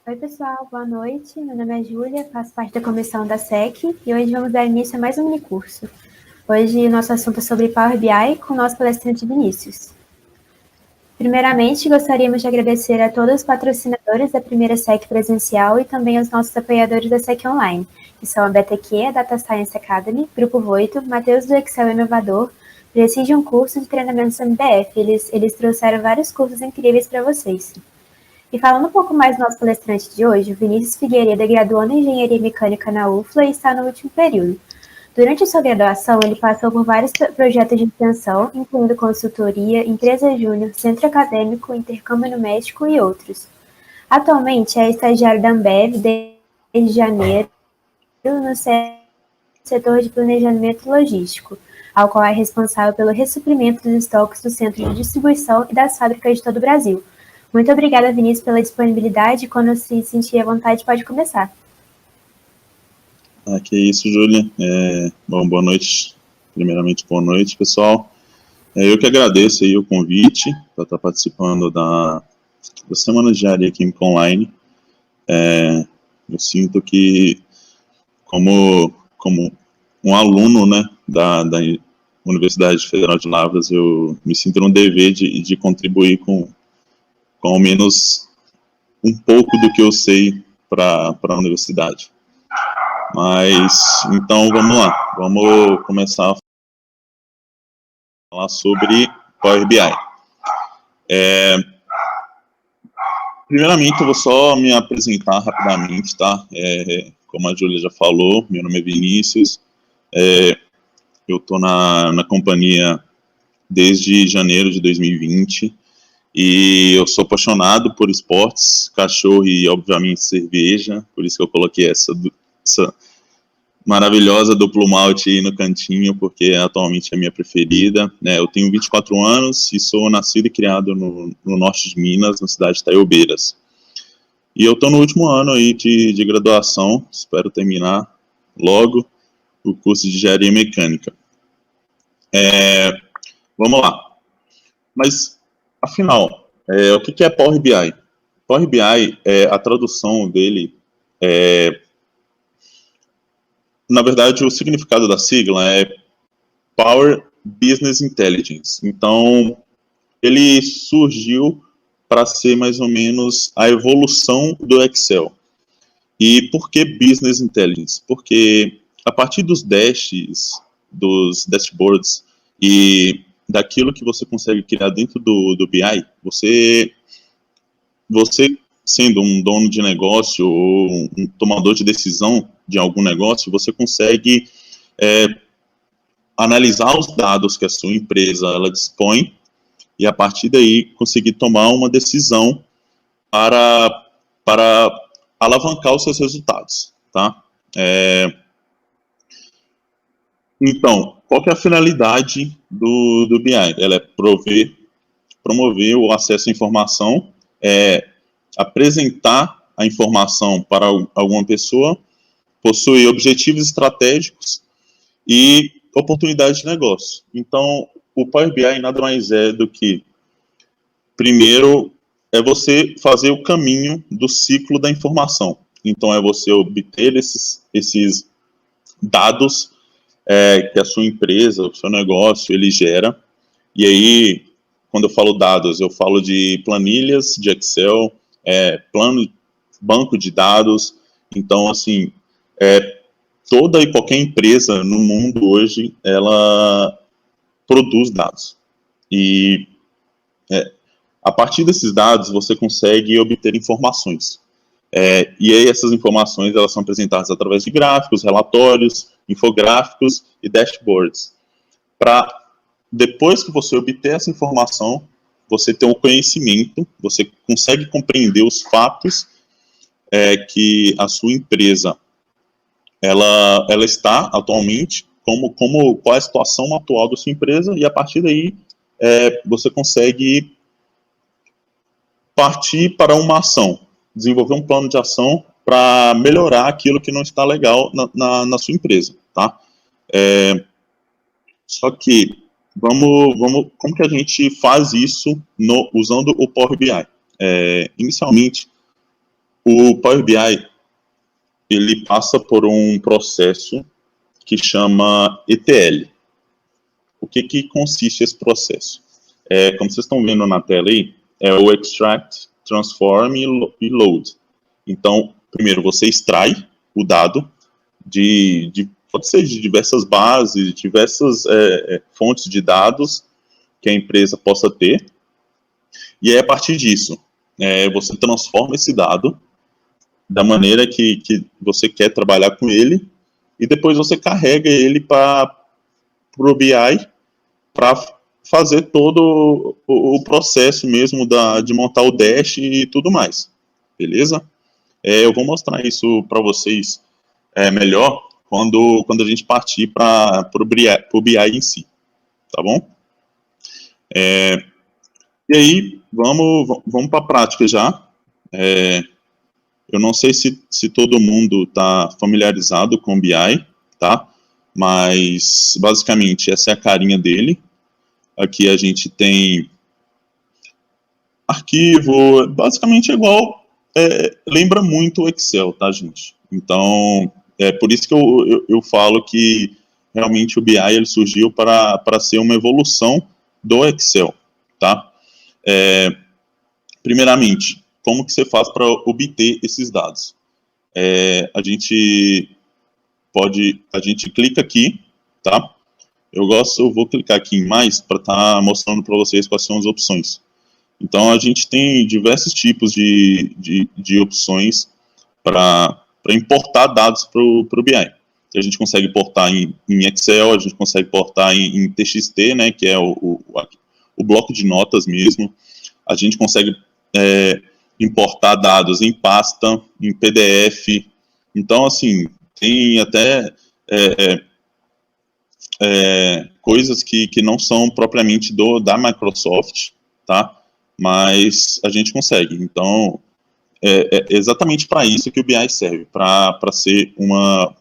Oi, pessoal, boa noite. Meu nome é Júlia, faço parte da comissão da SEC e hoje vamos dar início a mais um minicurso. Hoje o nosso assunto é sobre Power BI com o nosso palestrante Vinícius. Primeiramente, gostaríamos de agradecer a todos os patrocinadores da primeira SEC presencial e também aos nossos apoiadores da SEC Online, que são a BTQ, a Data Science Academy, Grupo Voito, Matheus do Excel Inovador, Precision Curso de Treinamentos MDF. Eles trouxeram vários cursos incríveis para vocês. E falando um pouco mais do nosso palestrante de hoje, o Vinícius Figueiredo é graduando em Engenharia Mecânica na UFLA e está no último período. Durante sua graduação, ele passou por vários projetos de extensão, incluindo consultoria, empresa júnior, centro acadêmico, intercâmbio no México e outros. Atualmente é estagiário da Ambev desde janeiro no setor de planejamento logístico, ao qual é responsável pelo ressuprimento dos estoques do centro de distribuição e das fábricas de todo o Brasil. Muito obrigada, Vinícius, pela disponibilidade. Quando se sentir à vontade, pode começar. Que isso, Júlia. Bom, boa noite. Primeiramente, boa noite, pessoal. Eu que agradeço aí o convite para estar participando da Semana de Engenharia Química Online. Eu sinto que, como um aluno, né, da Universidade Federal de Lavras, eu me sinto no dever de contribuir com ao menos um pouco do que eu sei para a universidade. Mas, então, vamos lá. Vamos começar a falar sobre Power BI. Primeiramente, eu vou só me apresentar rapidamente, tá? Como a Júlia já falou, meu nome é Vinícius. Eu estou na companhia desde janeiro de 2020 e eu sou apaixonado por esportes, cachorro e, obviamente, cerveja. Por isso que eu coloquei essa maravilhosa duplo malte aí no cantinho, porque atualmente é a minha preferida. Eu tenho 24 anos e sou nascido e criado no norte de Minas, na cidade de Taiobeiras. E eu estou no último ano aí de graduação, espero terminar logo o curso de Engenharia Mecânica. Vamos lá. Mas, afinal, o que é Power BI? Power BI, a tradução dele na verdade, o significado da sigla é Power Business Intelligence. Então, ele surgiu para ser mais ou menos a evolução do Excel. E por que Business Intelligence? Porque a partir dos dashboards e daquilo que você consegue criar dentro do BI, você sendo um dono de negócio ou um tomador de decisão de algum negócio, você consegue analisar os dados que a sua empresa ela dispõe e, a partir daí, conseguir tomar uma decisão para alavancar os seus resultados, tá? Então, qual que é a finalidade do BI? Ela é promover o acesso à informação, apresentar a informação para alguma pessoa, possuir objetivos estratégicos e oportunidades de negócio. Então, o Power BI nada mais é do que, primeiro, é você fazer o caminho do ciclo da informação. Então, é você obter esses dados que a sua empresa, o seu negócio, ele gera. E aí, quando eu falo dados, eu falo de planilhas de Excel, banco de dados. Então, assim, toda e qualquer empresa no mundo hoje, ela produz dados. E a partir desses dados, você consegue obter informações. E aí essas informações, elas são apresentadas através de gráficos, relatórios, infográficos e dashboards. Para, depois que você obter essa informação, você ter um conhecimento, você consegue compreender os fatos que a sua empresa ela está atualmente, qual é a situação atual da sua empresa, e a partir daí você consegue partir para uma ação, desenvolver um plano de ação para melhorar aquilo que não está legal na sua empresa, tá? Só que, como que a gente faz isso usando o Power BI? Inicialmente, O Power BI, ele passa por um processo que chama ETL. O que consiste esse processo? Como vocês estão vendo na tela aí, é o Extract, Transform e Load. Então, primeiro você extrai o dado pode ser de diversas bases, diversas fontes de dados que a empresa possa ter, e aí a partir disso, você transforma esse dado da maneira que você quer trabalhar com ele, e depois você carrega ele para o BI para fazer todo o processo mesmo de montar o dash e tudo mais, beleza? Eu vou mostrar isso para vocês melhor quando a gente partir para o BI em si, tá bom? E aí, vamos para a prática já. Eu não sei se todo mundo está familiarizado com o BI, tá? Mas, basicamente, essa é a carinha dele. Aqui a gente tem arquivo, basicamente é igual, lembra muito o Excel, tá, gente? Então, é por isso que eu falo que realmente o BI ele surgiu para ser uma evolução do Excel, tá? Primeiramente, como que você faz para obter esses dados? A gente clica aqui, tá? Eu vou clicar aqui em mais para estar mostrando para vocês quais são as opções. Então, a gente tem diversos tipos de opções para importar dados para o BI. A gente consegue importar em Excel, a gente consegue importar em TXT, né, que é o bloco de notas mesmo. A gente consegue importar dados em pasta, em PDF. Então, assim, tem até coisas que não são propriamente da Microsoft, tá? Mas a gente consegue. Então, é exatamente para isso que o BI serve, para ser uma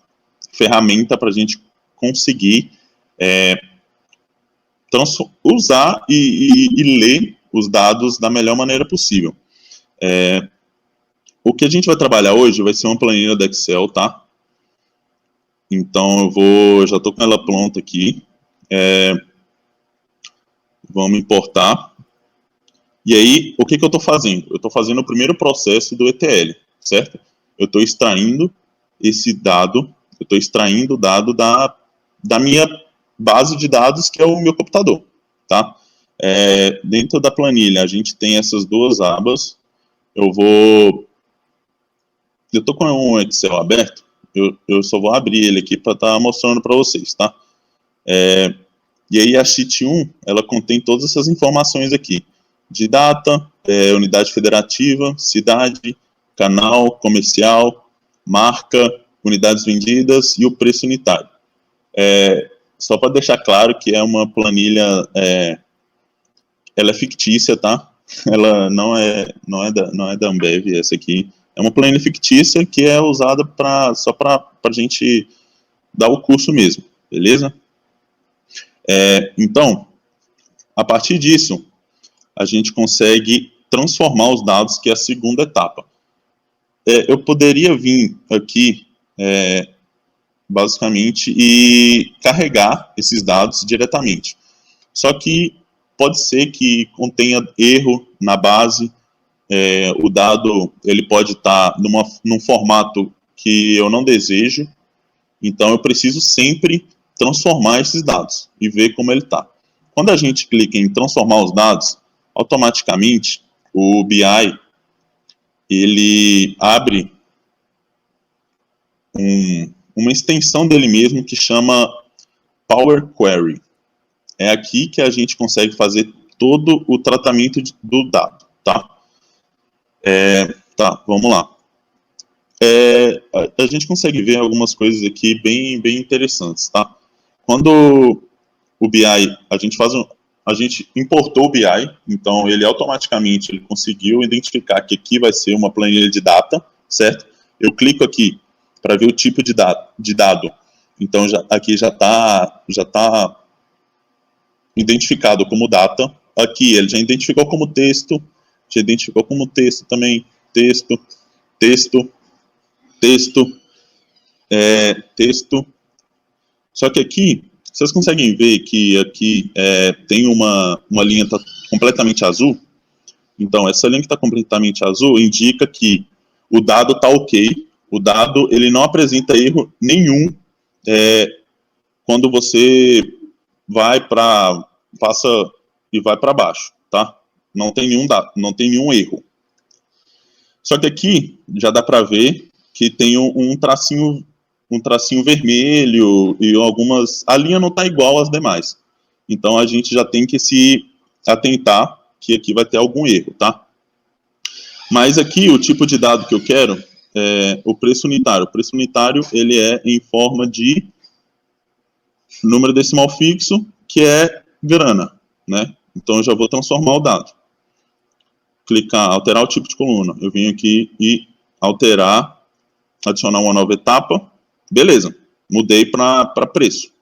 ferramenta para a gente conseguir usar e ler os dados da melhor maneira possível. O que a gente vai trabalhar hoje vai ser uma planilha do Excel, tá? Então, já estou com ela pronta aqui. Vamos importar. E aí, o que eu estou fazendo? Eu estou fazendo o primeiro processo do ETL, certo? Eu estou extraindo esse dado, eu estou extraindo o dado da minha base de dados, que é o meu computador, tá? Dentro da planilha, a gente tem essas duas abas. Eu estou com um Excel aberto, eu só vou abrir ele aqui para estar mostrando para vocês, tá? E aí a Sheet 1, ela contém todas essas informações aqui, de data, unidade federativa, cidade, canal, comercial, marca, unidades vendidas e o preço unitário. Só para deixar claro que é uma planilha, ela é fictícia, tá? Ela não é da Ambev, essa aqui. É uma planilha fictícia que é usada só para a gente dar o curso mesmo, beleza? Então, a partir disso, a gente consegue transformar os dados, que é a segunda etapa. Eu poderia vir aqui, basicamente, e carregar esses dados diretamente. Só que pode ser que contenha erro na base, o dado ele pode estar num formato que eu não desejo, então eu preciso sempre transformar esses dados e ver como ele está. Quando a gente clica em transformar os dados, automaticamente o BI ele abre uma extensão dele mesmo que chama Power Query. É aqui que a gente consegue fazer todo o tratamento do dado, tá? Tá, vamos lá. A gente consegue ver algumas coisas aqui bem interessantes, tá? Quando o BI, a gente importou o BI, então ele automaticamente conseguiu identificar que aqui vai ser uma planilha de data, certo? Eu clico aqui para ver o tipo de dado, então aqui já está identificado como data. Aqui ele já identificou como texto, já identificou como texto também, texto. texto, texto, texto. Só que aqui, vocês conseguem ver que aqui tem uma linha que está completamente azul? Então, essa linha que está completamente azul indica que o dado está ok, o dado ele não apresenta erro nenhum quando você passa e vai para baixo, tá? Não tem nenhum dado, não tem nenhum erro. Só que aqui já dá para ver que tem um tracinho vermelho e a linha não está igual às demais. Então a gente já tem que se atentar que aqui vai ter algum erro, tá? Mas aqui o tipo de dado que eu quero é o preço unitário. O preço unitário ele é em forma de número decimal fixo, que é grana, né? Então eu já vou transformar o dado. Clicar, alterar o tipo de coluna. Eu venho aqui e alterar, adicionar uma nova etapa. Beleza, mudei para preço.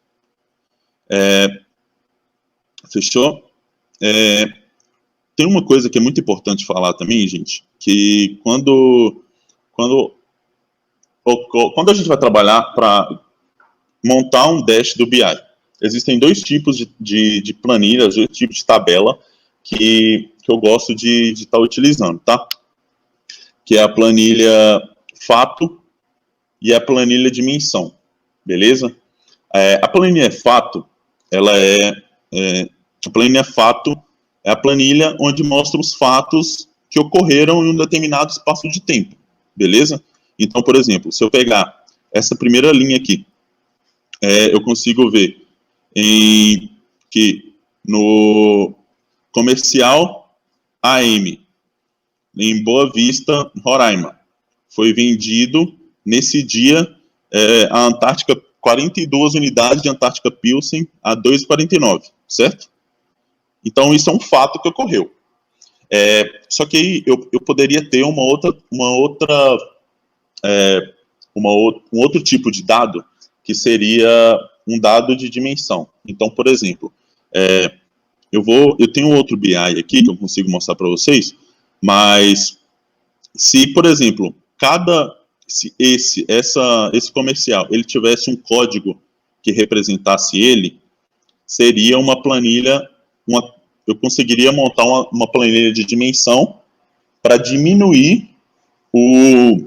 Fechou? Tem uma coisa que é muito importante falar também, gente, que quando a gente vai trabalhar para montar um dash do BI, existem dois tipos de planilhas, dois tipos de tabela que eu gosto de estar utilizando, tá? Que é a planilha fato e a planilha dimensão, beleza? A planilha fato, a planilha fato é a planilha onde mostra os fatos que ocorreram em um determinado espaço de tempo, beleza? Então, por exemplo, se eu pegar essa primeira linha aqui, eu consigo ver que no comercial AM, em Boa Vista, Roraima, foi vendido, nesse dia, a Antártica, 42 unidades de Antártica Pilsen a 2,49, certo? Então, isso é um fato que ocorreu. Só que aí eu poderia ter um outro tipo de dado, que seria um dado de dimensão. Então, por exemplo, eu tenho outro BI aqui, que eu consigo mostrar para vocês, mas se, por exemplo, se esse comercial ele tivesse um código que representasse ele, seria uma planilha, eu conseguiria montar uma planilha de dimensão para diminuir o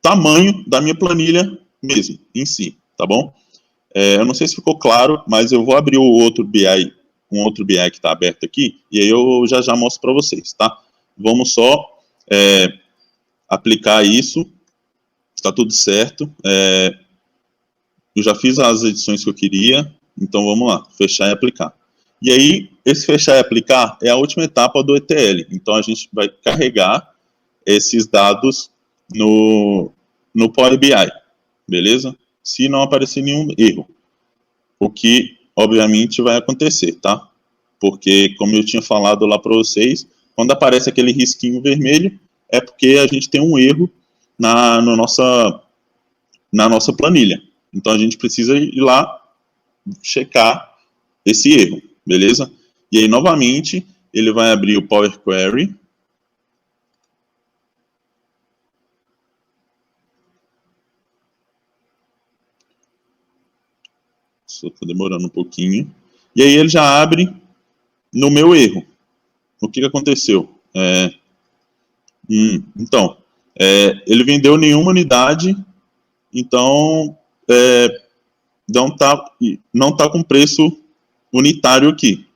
tamanho da minha planilha mesmo, em si, tá bom? Eu não sei se ficou claro, mas eu vou abrir um outro BI que está aberto aqui, e aí eu já mostro para vocês, tá? Vamos só aplicar isso, está tudo certo. Eu já fiz as edições que eu queria, então vamos lá, fechar e aplicar. E aí, esse fechar e aplicar é a última etapa do ETL. Então a gente vai carregar esses dados no Power BI, beleza? Se não aparecer nenhum erro, o que obviamente vai acontecer, tá? Porque, como eu tinha falado lá para vocês, quando aparece aquele risquinho vermelho, é porque a gente tem um erro na nossa planilha. Então a gente precisa ir lá checar esse erro, beleza? E aí, novamente, ele vai abrir o Power Query. Só está demorando um pouquinho. E aí ele já abre no meu erro. O que aconteceu? Então, ele vendeu nenhuma unidade, então não tá com preço unitário aqui.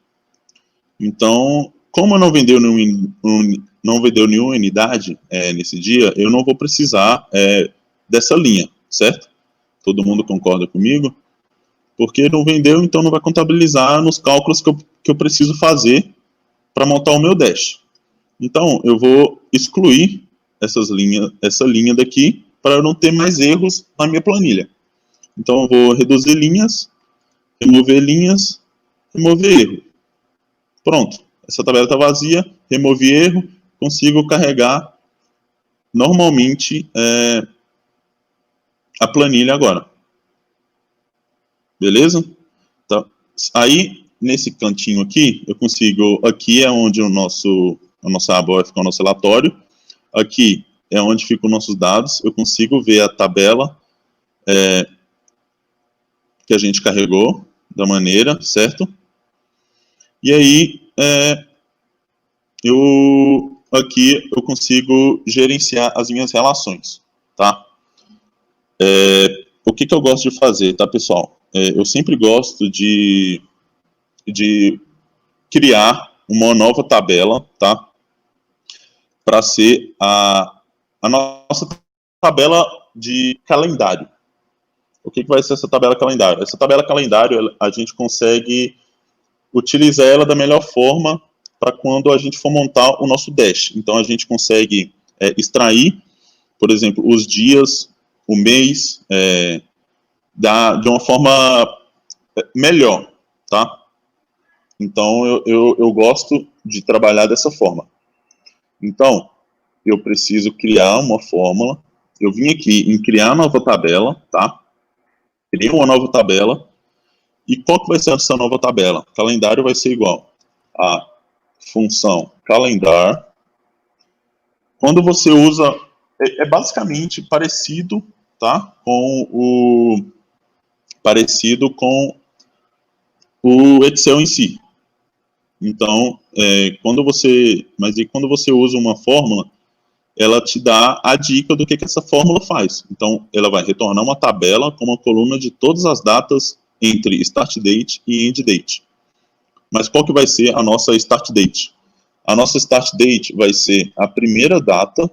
Então, como não vendeu nenhuma unidade nesse dia, eu não vou precisar dessa linha, certo? Todo mundo concorda comigo? Porque não vendeu, então não vai contabilizar nos cálculos que eu preciso fazer para montar o meu dash. Então, eu vou excluir essa linha daqui para eu não ter mais erros na minha planilha. Então, eu vou reduzir linhas, remover erro. Pronto, essa tabela está vazia, removi erro, consigo carregar normalmente a planilha agora. Beleza? Tá. Aí, nesse cantinho aqui, eu consigo, aqui é onde a nossa aba vai ficar o nosso relatório, aqui é onde ficam os nossos dados, eu consigo ver a tabela que a gente carregou da maneira, certo? E aí, aqui eu consigo gerenciar as minhas relações, tá? O que eu gosto de fazer, tá, pessoal? Eu sempre gosto de criar uma nova tabela, tá? Para ser a nossa tabela de calendário. O que vai ser essa tabela calendário? Essa tabela calendário, a gente consegue utilizar ela da melhor forma para quando a gente for montar o nosso dash. Então, a gente consegue extrair, por exemplo, os dias, o mês, de uma forma melhor, tá? Então, eu gosto de trabalhar dessa forma. Então, eu preciso criar uma fórmula. Eu vim aqui em criar nova tabela, tá? Criei uma nova tabela. E qual que vai ser essa nova tabela? Calendário vai ser igual a função calendar. Quando você usa, é basicamente parecido, tá? Parecido com o Excel em si. Então, quando você usa uma fórmula, ela te dá a dica do que essa fórmula faz. Então, ela vai retornar uma tabela com uma coluna de todas as datas entre start date e end date. Mas qual que vai ser a nossa start date? A nossa start date vai ser a primeira data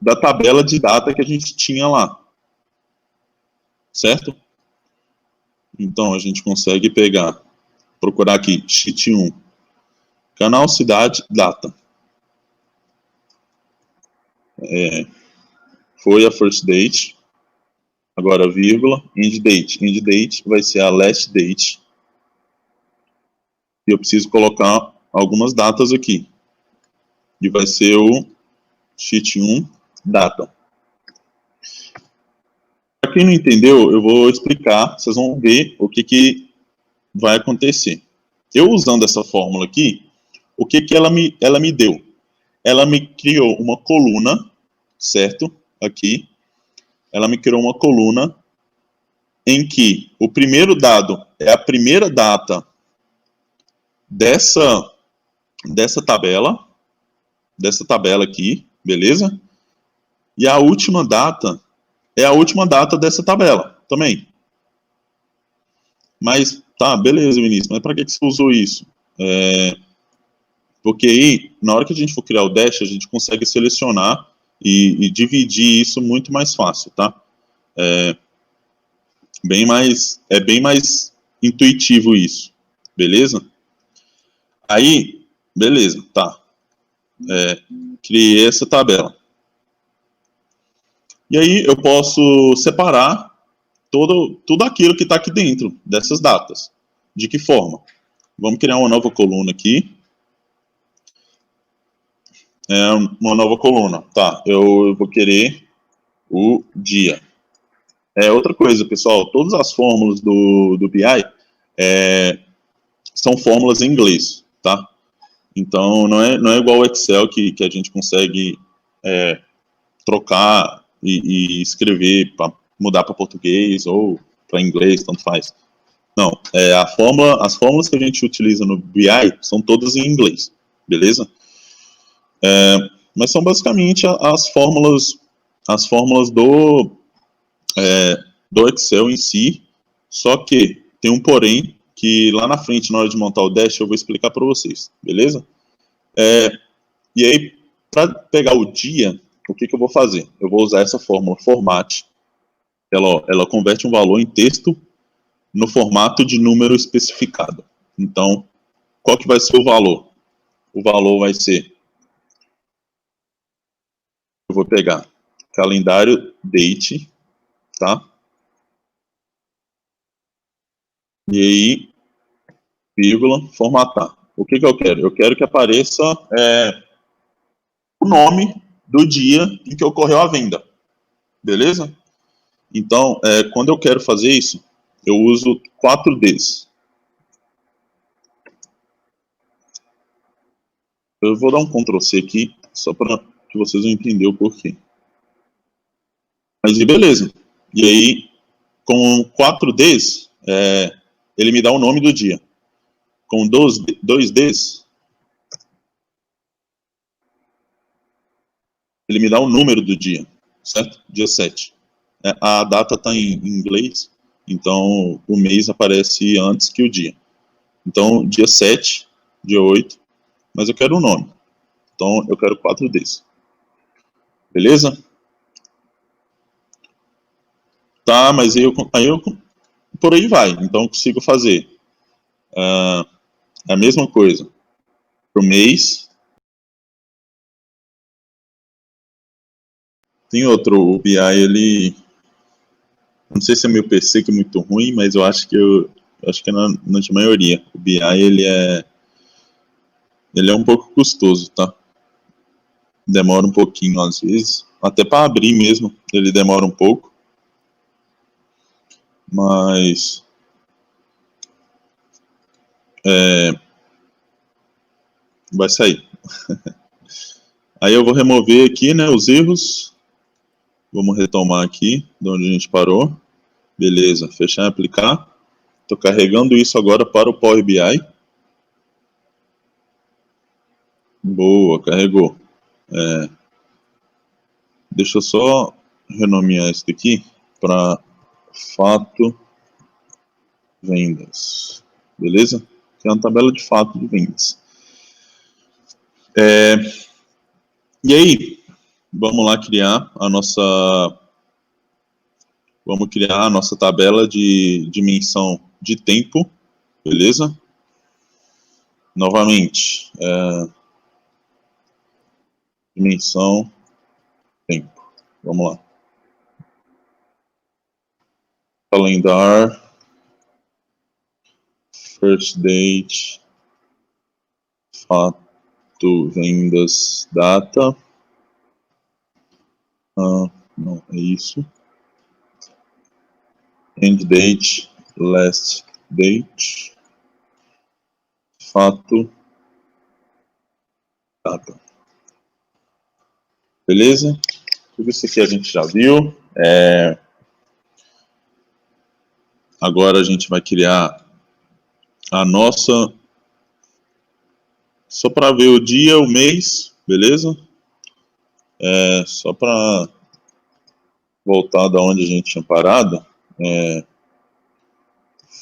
da tabela de data que a gente tinha lá. Certo? Então, a gente consegue procurar aqui, sheet 1, canal, cidade, data. Foi a first date, agora vírgula, end date. End date vai ser a last date. E eu preciso colocar algumas datas aqui. E vai ser o sheet 1, data. Para quem não entendeu, eu vou explicar, vocês vão ver o que vai acontecer. Eu usando essa fórmula aqui, o que ela me deu? Ela me criou uma coluna, certo? Aqui. Ela me criou uma coluna em que o primeiro dado é a primeira data dessa tabela aqui, beleza? E a última data é a última data dessa tabela também. Mas, tá, beleza, Vinícius, mas para que você usou isso? Porque aí, na hora que a gente for criar o dash, a gente consegue selecionar e dividir isso muito mais fácil, tá? É bem mais intuitivo isso, beleza? Aí, beleza, tá. Criei essa tabela. E aí eu posso separar tudo aquilo que está aqui dentro dessas datas. De que forma? Vamos criar uma nova coluna aqui. Uma nova coluna. Tá, eu vou querer o dia. Outra coisa, pessoal, todas as fórmulas do BI são fórmulas em inglês, tá? Então, não é igual o Excel que a gente consegue trocar e escrever para mudar para português ou para inglês, tanto faz. Não, as fórmulas que a gente utiliza no BI são todas em inglês, beleza? Mas são basicamente as fórmulas do Excel em si, só que tem um porém que lá na frente, na hora de montar o dash, eu vou explicar para vocês, beleza? E aí, para pegar o dia, o que eu vou fazer? Eu vou usar essa fórmula format, ela converte um valor em texto no formato de número especificado. Então, qual que vai ser o valor? O valor vai ser, eu vou pegar calendário date, tá? E aí, vírgula, formatar. O que eu quero? Eu quero que apareça o nome do dia em que ocorreu a venda. Beleza? Então, quando eu quero fazer isso, eu uso 4Ds. Eu vou dar um Ctrl C aqui, só para que vocês vão entender o porquê. Mas e beleza. E aí, com 4Ds, ele me dá o nome do dia. Com 2Ds, ele me dá o número do dia, certo? Dia 7. A data está em inglês, então o mês aparece antes que o dia. Então, dia 7, dia 8, mas eu quero o nome. Então, eu quero 4Ds. Beleza? Tá, mas aí eu por aí vai. Então, eu consigo fazer a mesma coisa para o mês. Tem outro, o BI, ele... Não sei se é meu PC que é muito ruim, mas eu acho que é na maioria. O BI, ele é um pouco custoso, tá? Demora um pouquinho às vezes. Até para abrir mesmo, ele demora um pouco. Mas... vai sair. Aí eu vou remover aqui, né, os erros. Vamos retomar aqui, de onde a gente parou. Beleza, fechar e aplicar. Estou carregando isso agora para o Power BI. Boa, carregou. Deixa eu só renomear isso daqui para fato vendas. Beleza? Que é uma tabela de fato de vendas. E aí, vamos lá criar a nossa... Vamos criar a nossa tabela de dimensão de tempo. Beleza? Novamente, dimensão tempo. Vamos lá. Calendar, first date, fato, vendas, data. Não, é isso. End date, last date, fato, data. Beleza? Tudo isso aqui a gente já viu. Agora a gente vai criar a nossa... Só para ver o dia, o mês, beleza? Só para voltar da onde a gente tinha parado.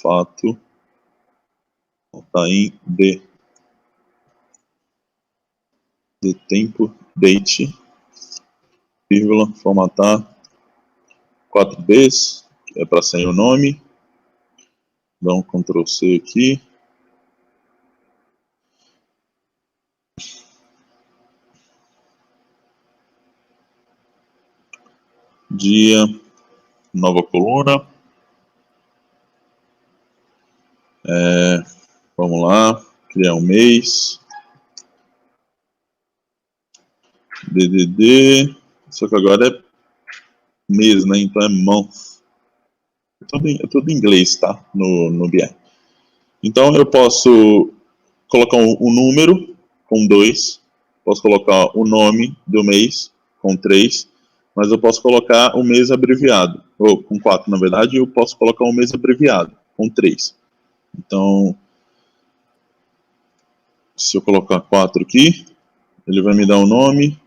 Fato, está em de tempo, date, vírgula, formatar 4Ds, que é para sair o nome. Dá um Ctrl C aqui. Dia, nova coluna. Vamos lá, criar um mês. DDD, só que agora é mês, né? Então é month. É tudo em inglês, tá? No BI. Então eu posso colocar um número com 2, posso colocar o nome do mês com 3, mas eu posso colocar o mês abreviado, ou com 4 na verdade, e eu posso colocar um mês abreviado com 3. Então, se eu colocar 4 aqui, ele vai me dar o nome,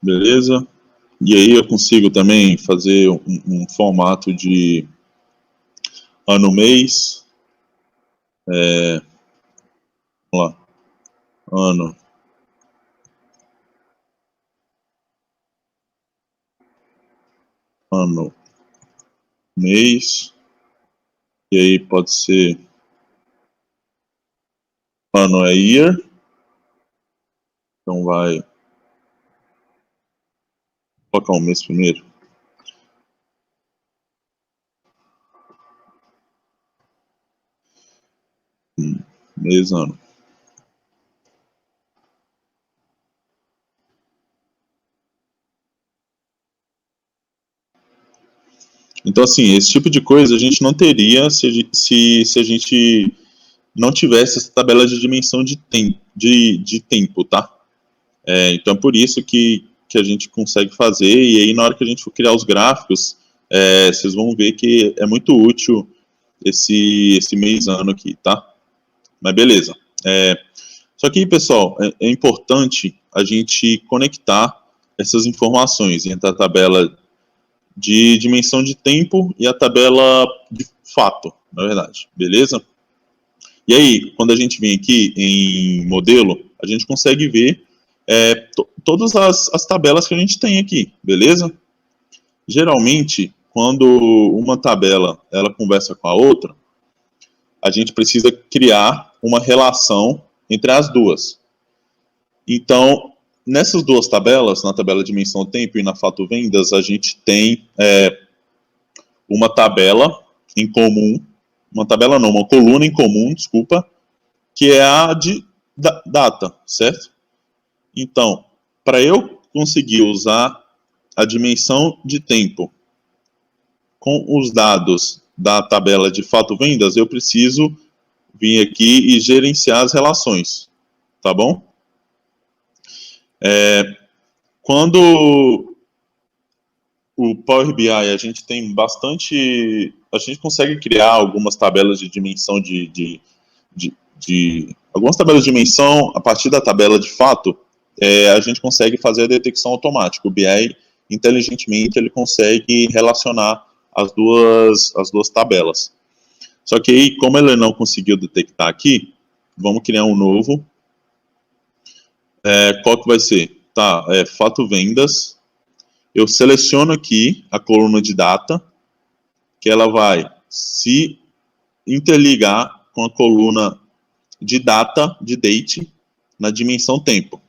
beleza? E aí eu consigo também fazer um formato de ano-mês, vamos lá, ano, ano, mês, e aí pode ser ano é year, então vai colocar um mês primeiro. Mês, ano. Então, assim, esse tipo de coisa a gente não teria se a gente não tivesse essa tabela de dimensão de tempo, tá? Então, é por isso que a gente consegue fazer, e aí na hora que a gente for criar os gráficos, vocês vão ver que é muito útil esse mês-ano aqui, tá? Mas beleza. Só que, pessoal, é importante a gente conectar essas informações entre a tabela de dimensão de tempo e a tabela de fato, na verdade, beleza? E aí, quando a gente vem aqui em modelo, a gente consegue ver todas as tabelas que a gente tem aqui, beleza? Geralmente, quando uma tabela ela conversa com a outra, a gente precisa criar uma relação entre as duas. Então, nessas duas tabelas, na tabela de dimensão tempo e na fato vendas, a gente tem uma tabela em comum, uma coluna em comum, desculpa, que é a de data, certo? Então, para eu conseguir usar a dimensão de tempo com os dados da tabela de fato vendas, eu preciso vir aqui e gerenciar as relações, tá bom? Quando o Power BI a gente tem bastante, a gente consegue criar algumas tabelas de dimensão algumas tabelas de dimensão a partir da tabela de fato, a gente consegue fazer a detecção automática. O BI inteligentemente ele consegue relacionar as duas tabelas. Só que aí, como ele não conseguiu detectar aqui, vamos criar um novo. Qual que vai ser? Tá, fato vendas. Eu seleciono aqui a coluna de data, que ela vai se interligar com a coluna de data, de date, na dimensão tempo.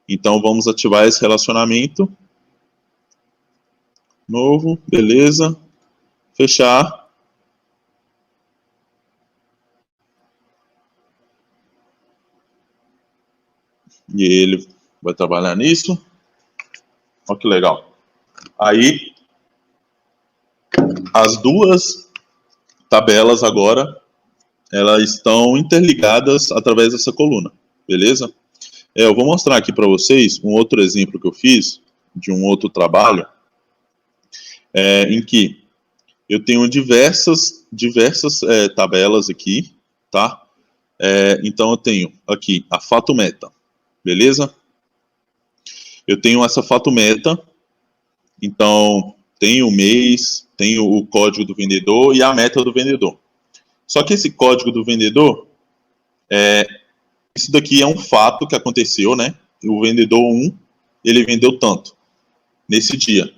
Então, vamos ativar esse relacionamento. Novo, beleza. Fechar. E ele vai trabalhar nisso. Olha que legal. Aí, as duas tabelas agora, elas estão interligadas através dessa coluna, beleza? Eu vou mostrar aqui para vocês um outro exemplo que eu fiz de um outro trabalho, em que eu tenho diversas tabelas aqui, tá? Então eu tenho aqui a fato meta, beleza? Eu tenho essa fato meta, então tem o mês, tem o código do vendedor e a meta do vendedor. Só que esse código do vendedor, isso daqui é um fato que aconteceu, né? O vendedor 1, ele vendeu tanto nesse dia.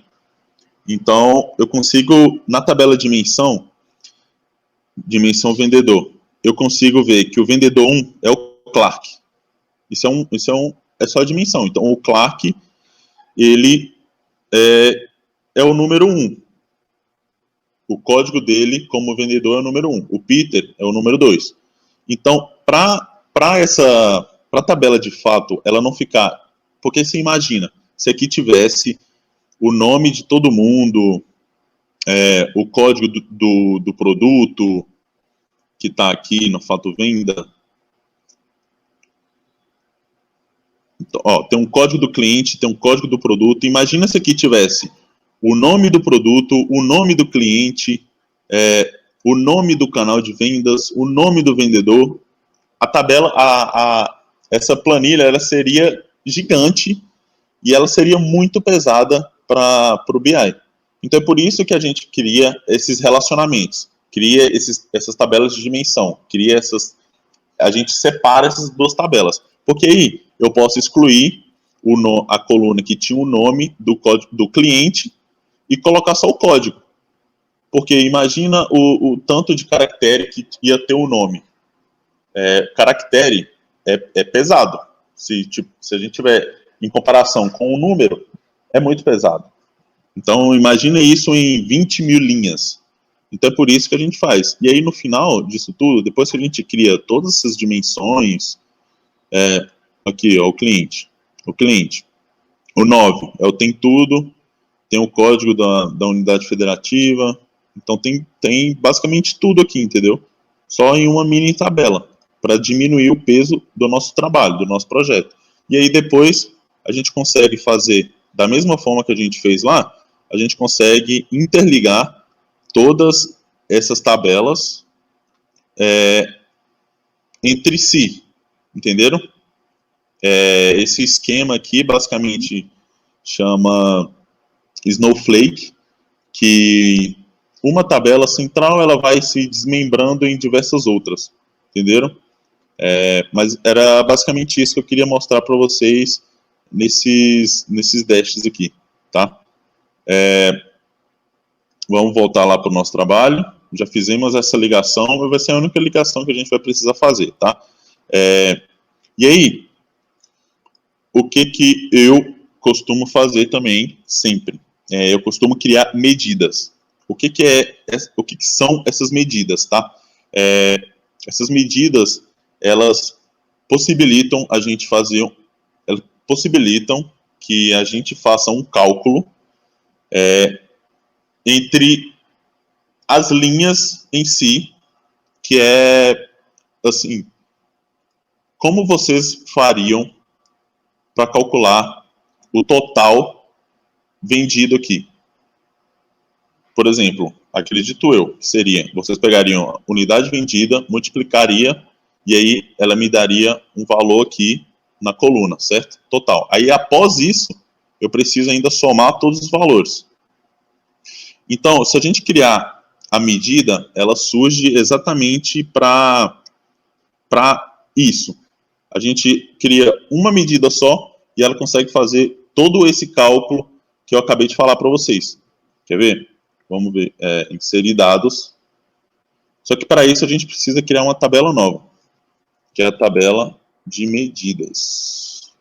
Então, eu consigo, na tabela dimensão vendedor, eu consigo ver que o vendedor 1 é o Clark. Isso é só a dimensão. Então, o Clark, ele é o número 1. O código dele, como vendedor, é o número 1. O Peter é o número 2. Então, para a tabela de fato, ela não ficar... Porque você imagina, se aqui tivesse o nome de todo mundo, o código do produto, que está aqui no fato venda. Então, tem um código do cliente, tem um código do produto. Imagina se aqui tivesse o nome do produto, o nome do cliente, o nome do canal de vendas, o nome do vendedor. A tabela, essa planilha, ela seria gigante e ela seria muito pesada para o BI. Então é por isso que a gente cria esses relacionamentos, cria essas tabelas de dimensão, a gente separa essas duas tabelas, porque aí eu posso excluir a coluna que tinha o nome do cliente e colocar só o código. Porque imagina o tanto de caractere que ia ter o nome. Caractere é pesado. Se a gente tiver em comparação com o número, é muito pesado. Então, imagina isso em 20 mil linhas. Então, é por isso que a gente faz. E aí, no final disso tudo, depois que a gente cria todas essas dimensões, aqui, ó, o cliente. O 9 é o tem tudo, tem o código da unidade federativa, Então tem basicamente tudo aqui, entendeu? Só em uma mini tabela, para diminuir o peso do nosso trabalho, do nosso projeto. E aí depois a gente consegue fazer, da mesma forma que a gente fez lá, a gente consegue interligar todas essas tabelas entre si, entenderam? Esse esquema aqui basicamente chama Snowflake, que uma tabela central ela vai se desmembrando em diversas outras, entenderam? Mas era basicamente isso que eu queria mostrar para vocês nesses dashes aqui, tá? Vamos voltar lá para o nosso trabalho. Já fizemos essa ligação, vai ser a única ligação que a gente vai precisar fazer, tá? E aí, o que eu costumo fazer também, sempre? Eu costumo criar medidas. O que são essas medidas, tá? Essas medidas, elas possibilitam a gente fazer, elas possibilitam que a gente faça um cálculo entre as linhas em si, que é, assim, como vocês fariam para calcular o total vendido aqui? Por exemplo, acredito eu, que seria, vocês pegariam a unidade vendida, multiplicaria, e aí ela me daria um valor aqui na coluna, certo? Total. Aí, após isso, eu preciso ainda somar todos os valores. Então, se a gente criar a medida, ela surge exatamente para isso. A gente cria uma medida só e ela consegue fazer todo esse cálculo que eu acabei de falar para vocês. Quer ver? Vamos ver. Inserir dados. Só que para isso a gente precisa criar uma tabela nova, que é a tabela de medidas.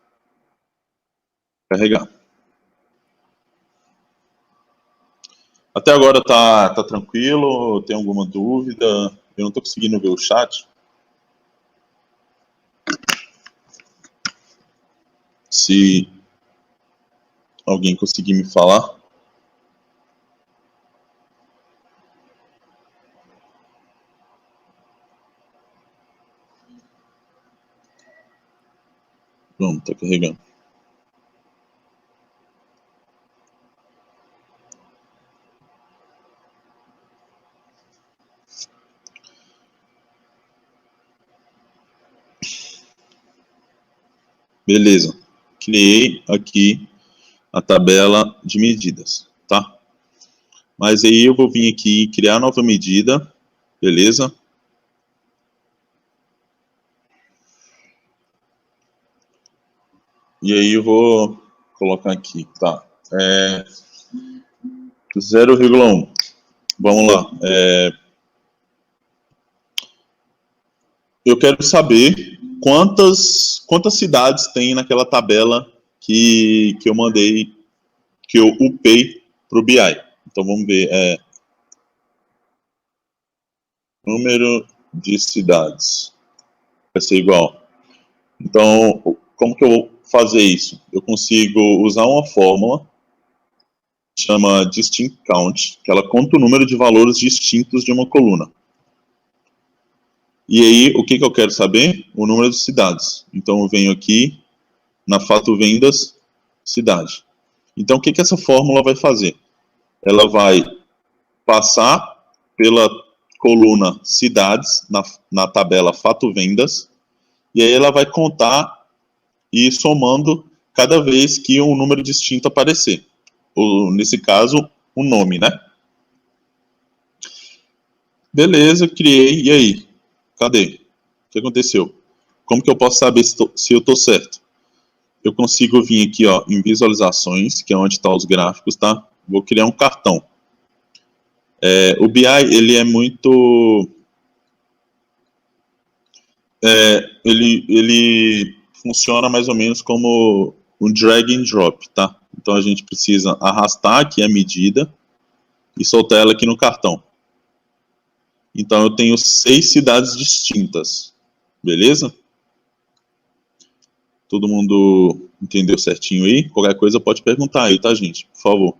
Carregar. Até agora tá tranquilo? Tem alguma dúvida? Eu não estou conseguindo ver o chat. Se alguém conseguir me falar. Pronto, tá carregando. Beleza. Criei aqui a tabela de medidas, tá? Mas aí eu vou vir aqui criar nova medida, beleza? E aí eu vou colocar aqui, tá? 0,1. Vamos lá. Eu quero saber quantas cidades tem naquela tabela que eu mandei, que eu upei para o BI. Então vamos ver. Número de cidades vai ser igual. Então, como que eu vou fazer isso? Eu consigo usar uma fórmula que chama distinct count, que ela conta o número de valores distintos de uma coluna. E aí, o que eu quero saber? O número de cidades. Então, eu venho aqui na fato vendas, cidade. Então, o que essa fórmula vai fazer? Ela vai passar pela coluna cidades, na tabela fato vendas, e aí ela vai contar e ir somando cada vez que um número distinto aparecer. Ou, nesse caso, um nome, né? Beleza, criei, e aí? Cadê? O que aconteceu? Como que eu posso saber se eu estou certo? Eu consigo vir aqui, ó, em visualizações, que é onde estão os gráficos, tá? Vou criar um cartão. O BI, ele é muito... ele funciona mais ou menos como um drag and drop, tá? Então a gente precisa arrastar aqui a medida e soltar ela aqui no cartão. Então eu tenho 6 cidades distintas, beleza? Todo mundo entendeu certinho aí? Qualquer coisa pode perguntar aí, tá, gente? Por favor.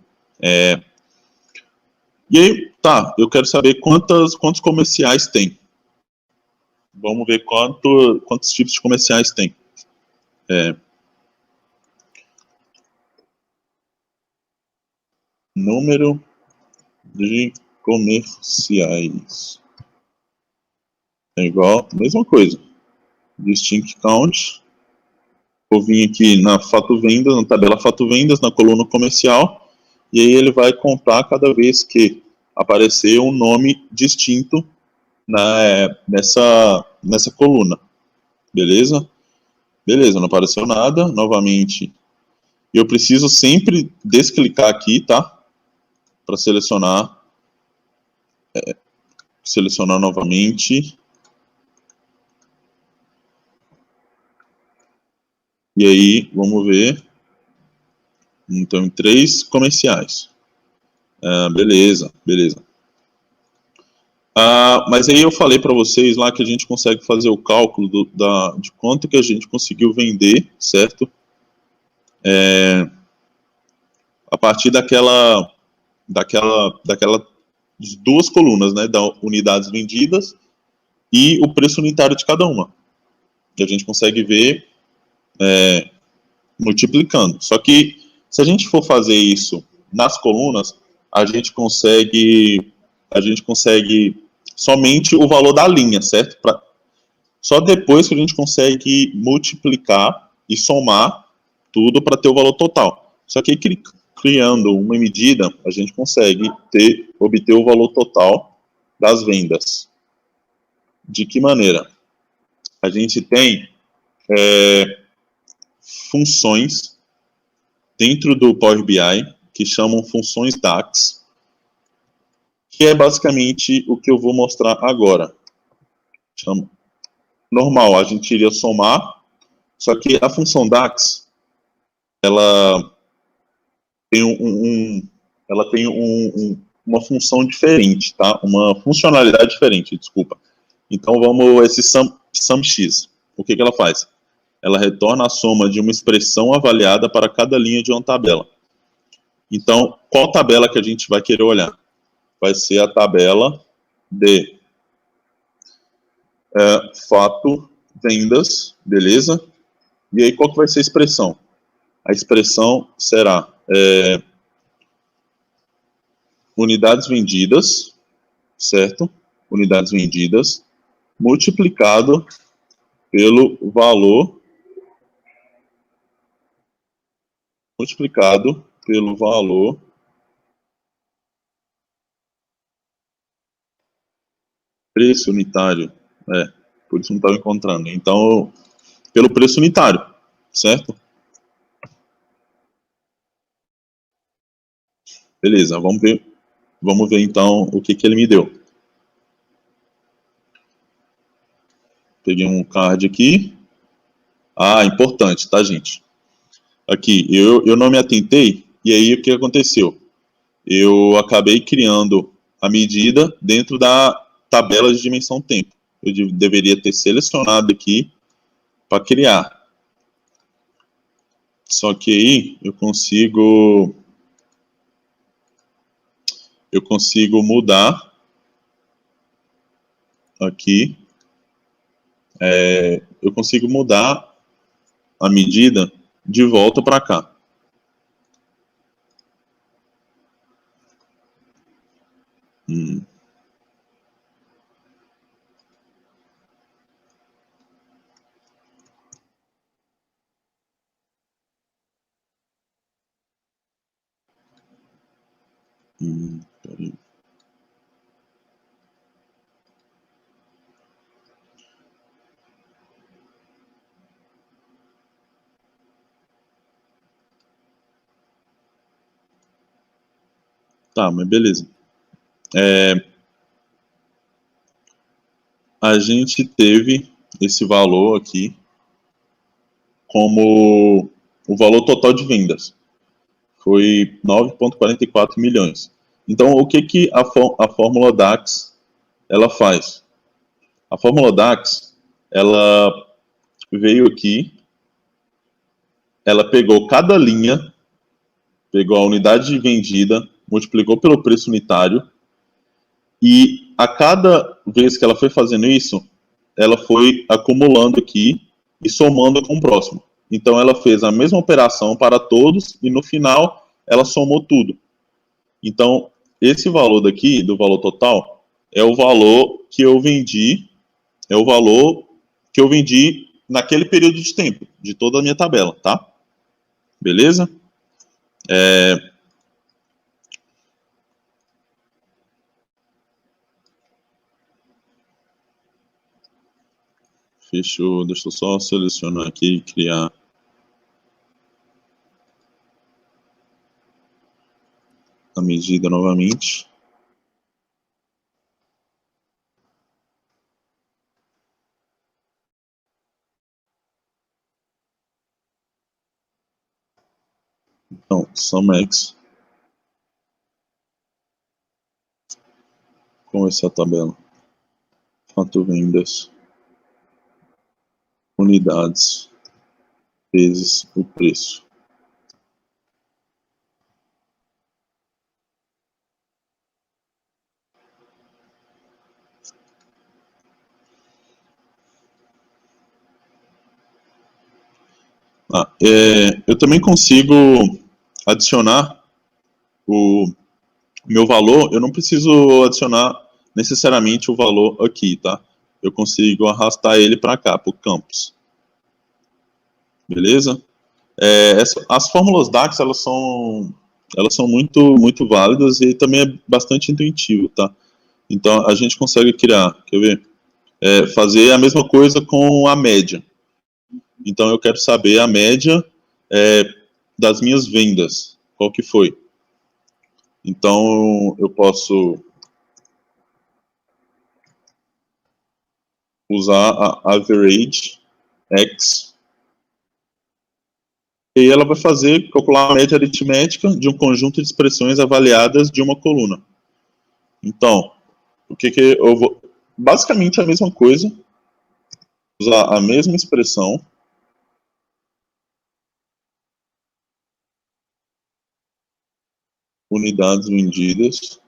E aí, tá, eu quero saber quantos comerciais tem. Vamos ver quantos tipos de comerciais tem. Número de comerciais. É igual, mesma coisa. Distinct count. Vou vir aqui na Fato Vendas, na tabela Fato Vendas, na coluna comercial, e aí ele vai contar cada vez que aparecer um nome distinto nessa coluna. Beleza? Beleza, não apareceu nada. Novamente, eu preciso sempre desclicar aqui, tá? Para selecionar. Selecionar novamente. E aí, vamos ver. Então, 3 comerciais. Beleza, beleza. Mas aí eu falei para vocês lá que a gente consegue fazer o cálculo de quanto que a gente conseguiu vender, certo? A partir daquelas 2 colunas, né, da unidades vendidas e o preço unitário de cada uma. Que a gente consegue ver multiplicando. Só que se a gente for fazer isso nas colunas, a gente consegue somente o valor da linha, certo? Só depois que a gente consegue multiplicar e somar tudo para ter o valor total. Só que aí, criando uma medida, a gente consegue obter o valor total das vendas. De que maneira? A gente tem funções dentro do Power BI que chamam funções DAX, que é basicamente o que eu vou mostrar agora. Normal, a gente iria somar, só que a função DAX, ela tem uma função diferente, tá? Uma funcionalidade diferente, desculpa. Então, esse sum_x, o que ela faz? Ela retorna a soma de uma expressão avaliada para cada linha de uma tabela. Então, qual tabela que a gente vai querer olhar? Vai ser a tabela de fato, vendas, beleza? E aí, qual que vai ser a expressão? A expressão será unidades vendidas, certo? Unidades vendidas, multiplicado pelo valor preço unitário. Por isso não estava encontrando. Então, pelo preço unitário, certo? Beleza, vamos ver então o que ele me deu. Peguei um card aqui. Importante, tá, gente? Aqui, eu não me atentei, e aí o que aconteceu? Eu acabei criando a medida dentro da tabela de dimensão tempo. Eu deveria ter selecionado aqui para criar. Só que aí eu consigo mudar aqui. Eu consigo mudar a medida de volta para cá. Peraí. Tá, mas beleza. A gente teve esse valor aqui como o valor total de vendas. Foi 9,44 milhões. Então, o que a fórmula DAX ela faz? A fórmula DAX, ela veio aqui, ela pegou cada linha, pegou a unidade vendida, multiplicou pelo preço unitário E a cada vez que ela foi fazendo isso, ela foi acumulando aqui e somando com o próximo. Então ela fez a mesma operação para todos e no final ela somou tudo. Então esse valor daqui, do valor total, é o valor que eu vendi, naquele período de tempo, de toda a minha tabela, tá? Beleza? Fechou, deixa eu só selecionar aqui e criar a medida novamente. Então, SumX com essa tabela. Fato vendas, unidades, vezes o preço. Eu também consigo adicionar o meu valor, eu não preciso adicionar necessariamente o valor aqui, tá? Eu consigo arrastar ele para cá, para o campus. Beleza? As fórmulas DAX, elas são muito válidas e também é bastante intuitivo, tá? Então, a gente consegue criar, quer ver? Fazer a mesma coisa com a média. Então, eu quero saber a média das minhas vendas, qual que foi. Então, eu posso usar a average x, e ela vai calcular a média aritmética de um conjunto de expressões avaliadas de uma coluna. Então, o que eu vou... Basicamente a mesma coisa, usar a mesma expressão, unidades vendidas,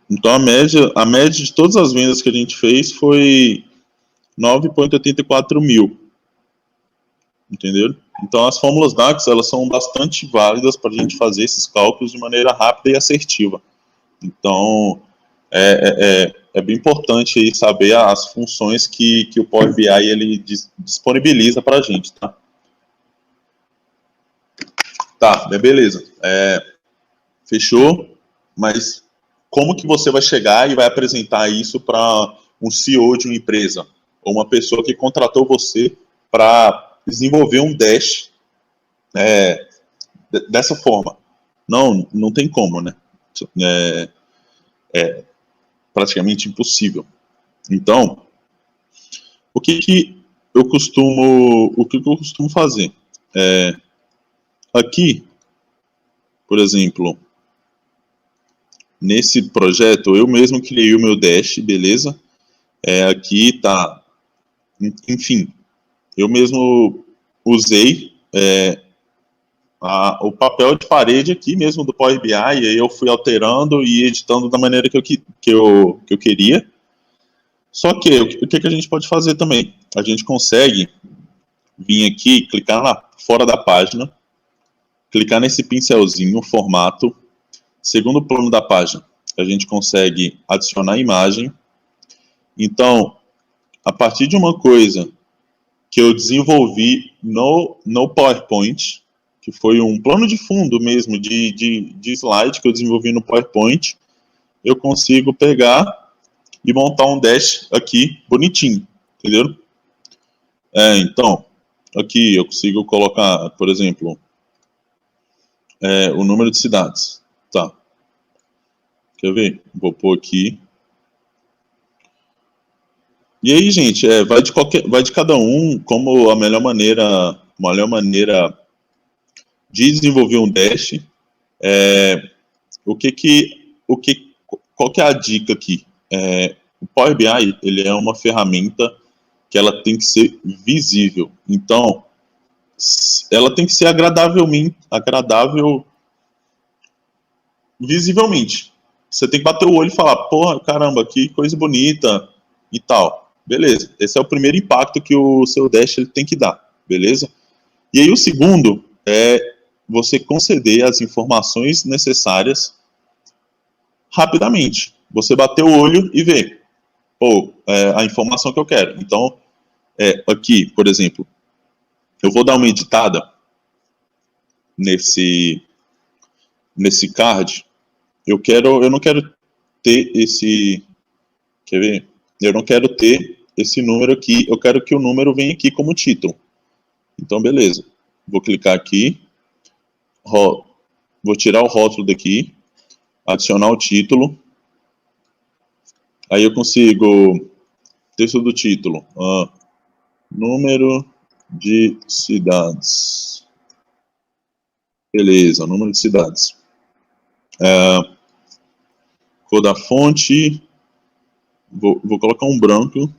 então a média de todas as vendas que a gente fez foi 9,84 mil, entendeu? Então as fórmulas DAX, elas são bastante válidas para a gente fazer esses cálculos de maneira rápida e assertiva. Então é bem importante aí saber as funções que o Power BI ele disponibiliza para a gente, tá? Tá, beleza. Fechou, mas como que você vai chegar e vai apresentar isso para um CEO de uma empresa ou uma pessoa que contratou você para desenvolver um dash dessa forma? Não tem como, né? É praticamente impossível. Então, o que eu costumo fazer? Aqui, por exemplo, nesse projeto, eu mesmo criei o meu dash, beleza? Aqui tá, enfim, eu mesmo usei o papel de parede aqui mesmo do Power BI, e aí eu fui alterando e editando da maneira que eu queria. Só que o que a gente pode fazer também? A gente consegue vir aqui, clicar fora da página, clicar nesse pincelzinho, formato, segundo plano da página, a gente consegue adicionar imagem. Então, a partir de uma coisa que eu desenvolvi no PowerPoint, que foi um plano de fundo mesmo de slide que eu desenvolvi no PowerPoint, eu consigo pegar e montar um dash aqui bonitinho, entendeu? Então, aqui eu consigo colocar, por exemplo, o número de cidades, tá? Quer ver? Vou pôr aqui. E aí, gente, vai de cada um como a melhor maneira de desenvolver um dash. qual que é a dica aqui? O Power BI, ele é uma ferramenta que ela tem que ser visível. Então, ela tem que ser agradável visivelmente. Você tem que bater o olho e falar, porra, caramba, que coisa bonita e tal. Beleza, esse é o primeiro impacto que o seu Dash ele tem que dar, beleza? E aí o segundo é você conceder as informações necessárias rapidamente. Você bater o olho e ver, a informação que eu quero. Então, aqui, por exemplo, eu vou dar uma editada nesse card. Eu não quero ter esse, quer ver? Eu não quero ter esse número aqui, eu quero que o número venha aqui como título. Então, beleza. Vou clicar aqui, vou tirar o rótulo daqui, adicionar o título. Aí eu consigo, texto do título, número de cidades. Beleza, número de cidades. Cor da fonte, vou colocar um branco.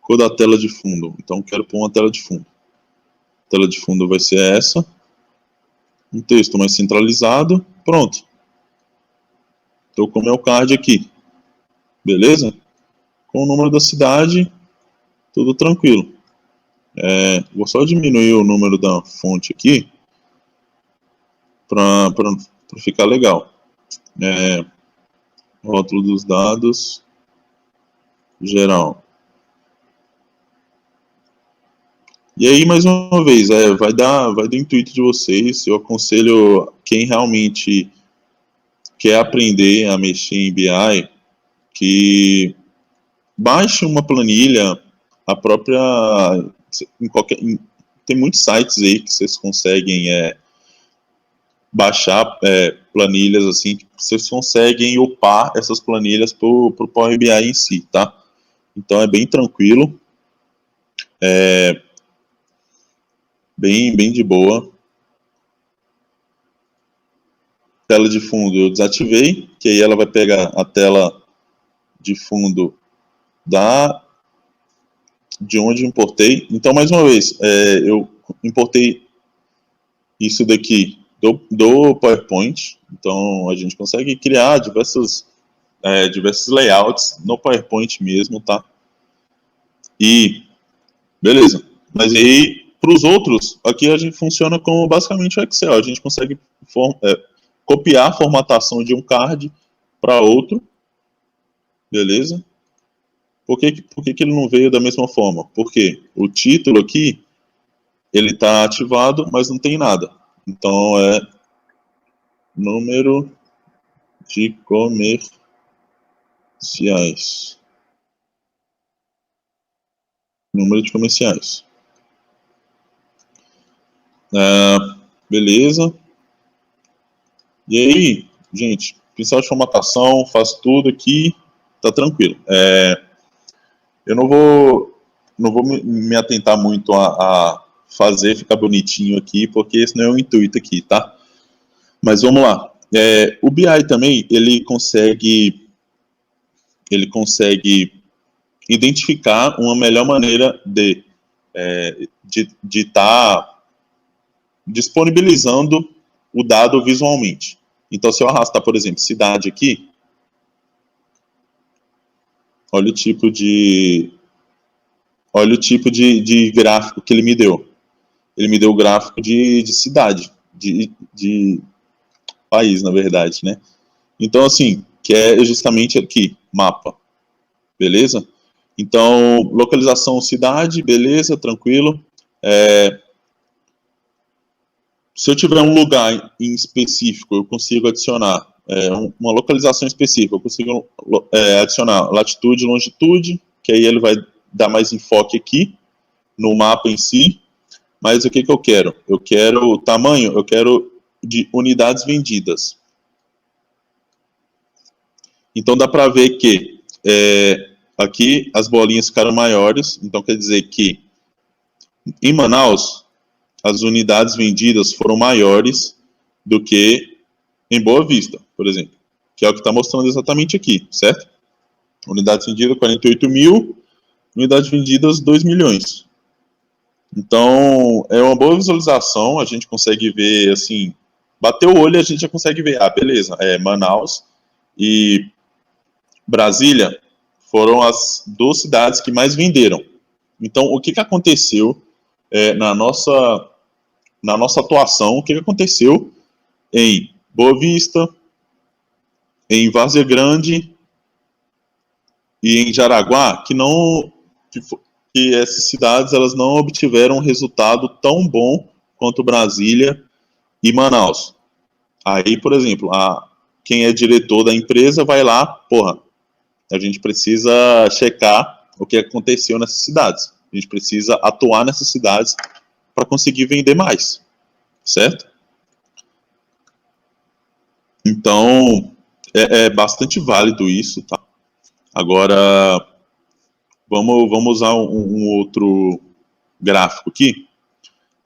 Cor da tela de fundo, então quero pôr uma tela de fundo. A tela de fundo vai ser essa. Um texto mais centralizado, pronto. Estou com o meu card aqui, beleza? Com o número da cidade, tudo tranquilo. Vou só diminuir o número da fonte aqui, para ficar legal. Rótulo dos dados, geral. E aí, mais uma vez, vai do intuito de vocês. Eu aconselho quem realmente quer aprender a mexer em BI, que baixe uma planilha, a própria, tem muitos sites aí que vocês conseguem baixar planilhas assim, que vocês conseguem upar essas planilhas para o Power BI em si, tá? Então é bem tranquilo, bem de boa. Tela de fundo eu desativei, que aí ela vai pegar a tela de fundo de onde eu importei. Então, mais uma vez, eu importei isso daqui do PowerPoint. Então, a gente consegue criar diversos layouts no PowerPoint mesmo, tá? E, beleza. Mas aí, para os outros, aqui a gente funciona como basicamente o Excel. A gente consegue copiar a formatação de um card para outro, beleza? Por que ele não veio da mesma forma? Porque o título aqui, ele está ativado, mas não tem nada. Então, número de comerciais. Número de comerciais. Beleza. E aí, gente, pincel de formatação, faz tudo aqui, tá tranquilo. Eu não vou me atentar muito a fazer ficar bonitinho aqui, porque esse não é o intuito aqui, tá? Mas vamos lá. O BI também, ele consegue identificar uma melhor maneira de estar disponibilizando o dado visualmente. Então, se eu arrastar, por exemplo, cidade aqui, olha o tipo de gráfico que ele me deu. Ele me deu o gráfico de cidade, de país, na verdade, né? Então, assim, que é justamente aqui, mapa, beleza? Então, localização cidade, beleza, tranquilo. Se eu tiver um lugar em específico, eu consigo adicionar uma localização específica, eu consigo adicionar latitude e longitude, que aí ele vai dar mais enfoque aqui no mapa em si. Mas o que eu quero? Eu quero tamanho, eu quero de unidades vendidas. Então dá para ver que aqui as bolinhas ficaram maiores, então quer dizer que em Manaus as unidades vendidas foram maiores do que em Boa Vista, por exemplo, que é o que está mostrando exatamente aqui, certo? Unidades vendidas 48 mil, unidades vendidas 2 milhões. Então, é uma boa visualização, a gente consegue ver, assim, bater o olho e a gente já consegue ver, beleza, Manaus e Brasília foram as 2 cidades que mais venderam. Então, o que aconteceu na nossa atuação, o que aconteceu em Boa Vista, em Várzea Grande e em Jaraguá, que essas cidades elas não obtiveram um resultado tão bom quanto Brasília e Manaus. Aí, por exemplo, quem é diretor da empresa vai lá, a gente precisa checar o que aconteceu nessas cidades. A gente precisa atuar nessas cidades para conseguir vender mais, certo? Então, é bastante válido isso, tá? Agora, vamos usar um outro gráfico aqui,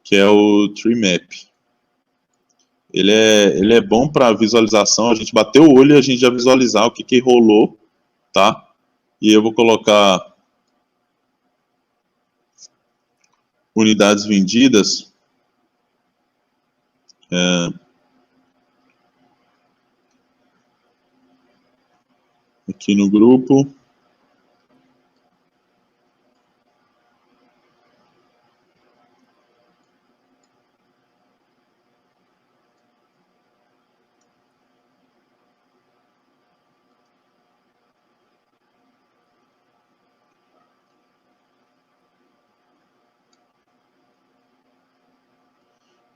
que é o Tree Map. Ele é bom para visualização, a gente bater o olho e a gente já visualizar o que rolou, tá? E eu vou colocar unidades vendidas. Aqui no grupo.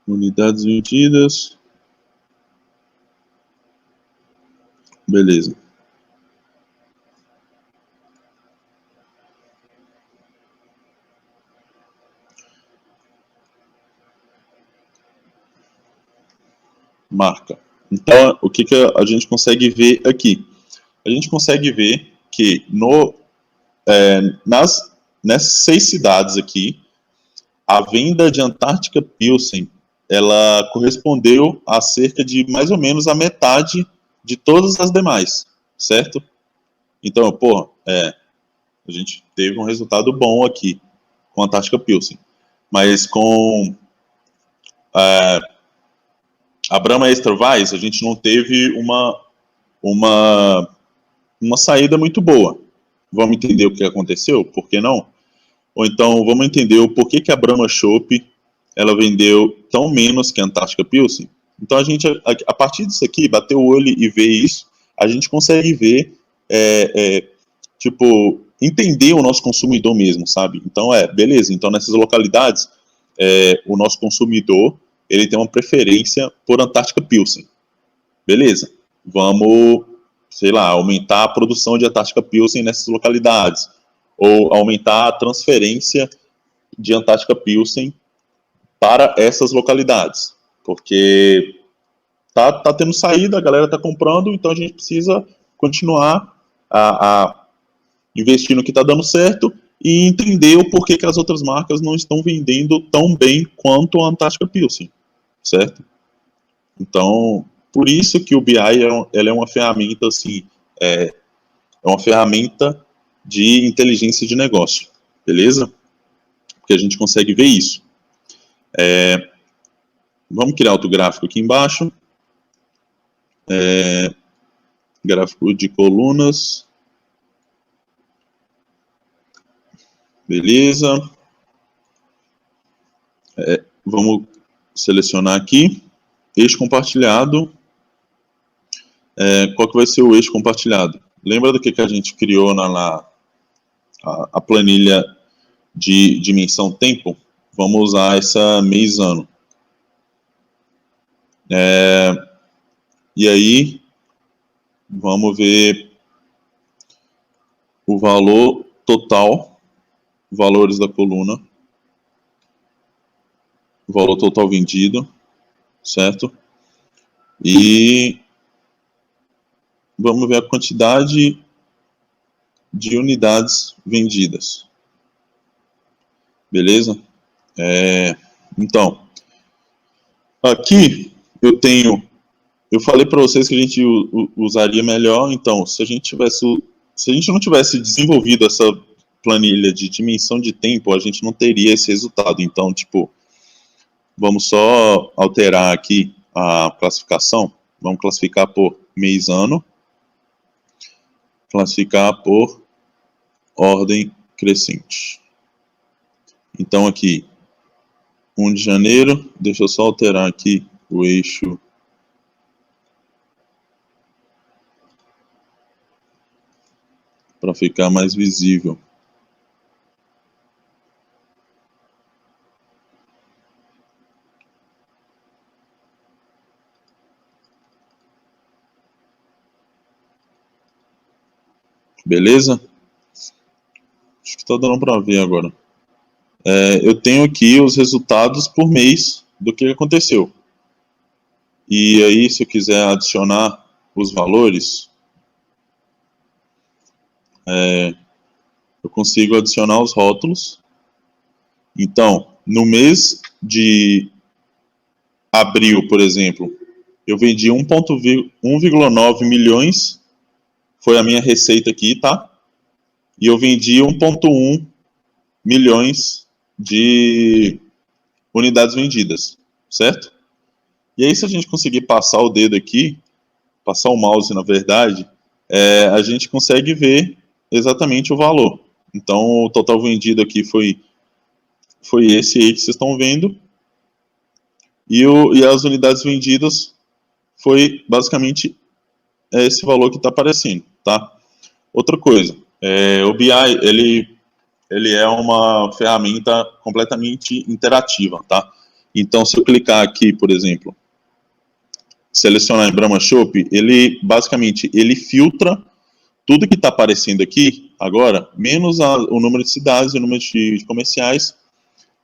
Unidades vendidas. Beleza. Marca. Então, o que a gente consegue ver aqui? A gente consegue ver que nessas 6 cidades aqui, a venda de Antártica Pilsen, ela correspondeu a cerca de mais ou menos a metade de todas as demais, certo? Então, a gente teve um resultado bom aqui com a Antártica Pilsen, mas com a Brahma Extra Weiss, a gente não teve uma saída muito boa. Vamos entender o que aconteceu? Por que não? Ou então, vamos entender o porquê que a Brahma Chopp ela vendeu tão menos que a Antártica Pilsen. Então, a partir disso aqui, bater o olho e ver isso, a gente consegue ver, entender o nosso consumidor mesmo, sabe? Então, beleza, então nessas localidades, o nosso consumidor, ele tem uma preferência por Antártica Pilsen. Beleza, vamos, sei lá, aumentar a produção de Antártica Pilsen nessas localidades, ou aumentar a transferência de Antártica Pilsen para essas localidades, porque tá tendo saída, a galera tá comprando, então a gente precisa continuar a investir no que está dando certo e entender o porquê que as outras marcas não estão vendendo tão bem quanto a Antártica Pilsen, certo? Então, por isso que o BI ela é uma ferramenta assim, é uma ferramenta de inteligência de negócio, beleza? Porque a gente consegue ver isso. Vamos criar outro gráfico aqui embaixo. Gráfico de colunas. Beleza. Vamos selecionar aqui. Eixo compartilhado. Qual que vai ser o eixo compartilhado? Lembra do que a gente criou a planilha de dimensão tempo? Vamos usar essa mês-ano. E aí, vamos ver o valor total, valores da coluna, o valor total vendido, certo? E vamos ver a quantidade de unidades vendidas. Beleza? Então, aqui eu tenho eu falei para vocês que a gente usaria melhor, então, se a gente não tivesse desenvolvido essa planilha de dimensão de tempo, a gente não teria esse resultado. Então, tipo, vamos só alterar aqui a classificação. Vamos classificar por mês-ano, classificar por ordem crescente. Então, aqui, 1 de janeiro, deixa eu só alterar aqui o eixo para ficar mais visível. Beleza? Acho que está dando para ver agora. Eu tenho aqui os resultados por mês do que aconteceu. E aí, se eu quiser adicionar os valores, eu consigo adicionar os rótulos. Então, no mês de abril, por exemplo, eu vendi 1,9 milhões, foi a minha receita aqui, tá? E eu vendi 1,1 milhões de unidades vendidas, certo? E aí, se a gente conseguir passar o dedo aqui, passar o mouse, na verdade, a gente consegue ver exatamente o valor. Então, o total vendido aqui foi esse aí que vocês estão vendo. E as unidades vendidas foi basicamente esse valor que está aparecendo, tá? Outra coisa, o BI, ele é uma ferramenta completamente interativa, tá? Então, se eu clicar aqui, por exemplo, selecionar em Brahma Shop, ele basicamente filtra tudo que está aparecendo aqui agora, menos o número de cidades e o número de comerciais,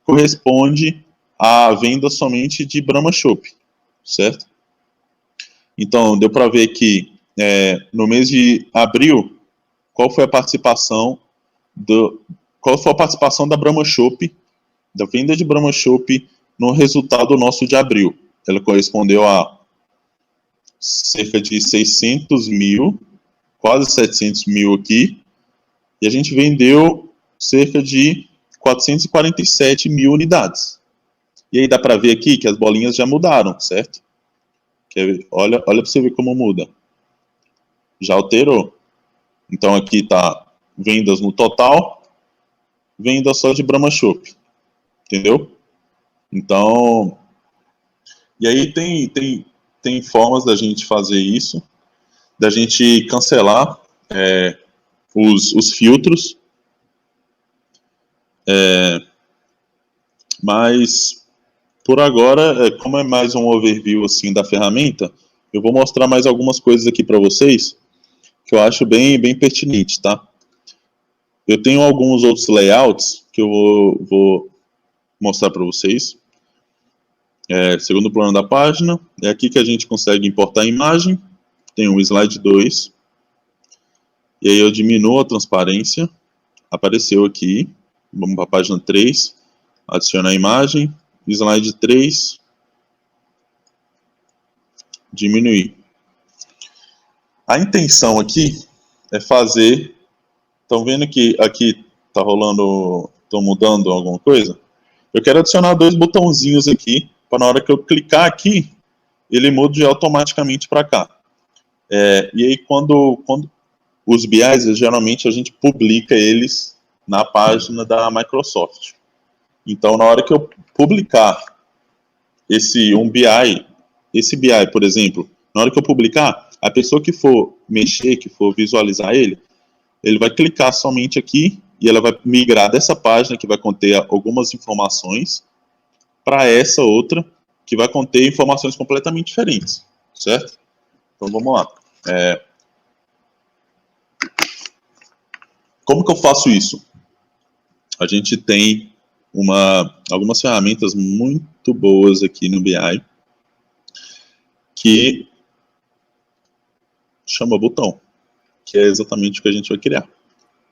corresponde à venda somente de Brahma Shop, certo? Então, deu para ver que no mês de abril, qual foi a participação da Brahma Shop, da venda de Brahma Shop no resultado nosso de abril. Ela correspondeu a cerca de 600 mil, quase 700 mil aqui, e a gente vendeu cerca de 447 mil unidades. E aí dá para ver aqui que as bolinhas já mudaram, certo? Olha para você ver como muda. Já alterou. Então aqui está vendas no total, venda só de Brahma Shop. Entendeu? Então, e aí tem formas da gente fazer isso, da gente cancelar os filtros, mas por agora, como é mais um overview assim da ferramenta, eu vou mostrar mais algumas coisas aqui para vocês que eu acho bem pertinente, tá? Eu tenho alguns outros layouts que eu vou mostrar para vocês. Segundo plano da página, é aqui que a gente consegue importar a imagem. Tem o slide 2. E aí eu diminuo a transparência. Apareceu aqui. Vamos para a página 3. Adicionar a imagem. Slide 3. Diminuir. A intenção aqui é fazer... Estão vendo que aqui está rolando... Estou mudando alguma coisa? Eu quero adicionar 2 botãozinhos aqui, para na hora que eu clicar aqui, ele mude automaticamente para cá. E aí, quando os BIs, geralmente a gente publica eles na página da Microsoft. Então, na hora que eu publicar esse BI, por exemplo, na hora que eu publicar, a pessoa que for mexer, que for visualizar ele vai clicar somente aqui e ela vai migrar dessa página que vai conter algumas informações para essa outra que vai conter informações completamente diferentes, certo? Então vamos lá. Como que eu faço isso? A gente tem algumas ferramentas muito boas aqui no BI que chama botão, que é exatamente o que a gente vai criar.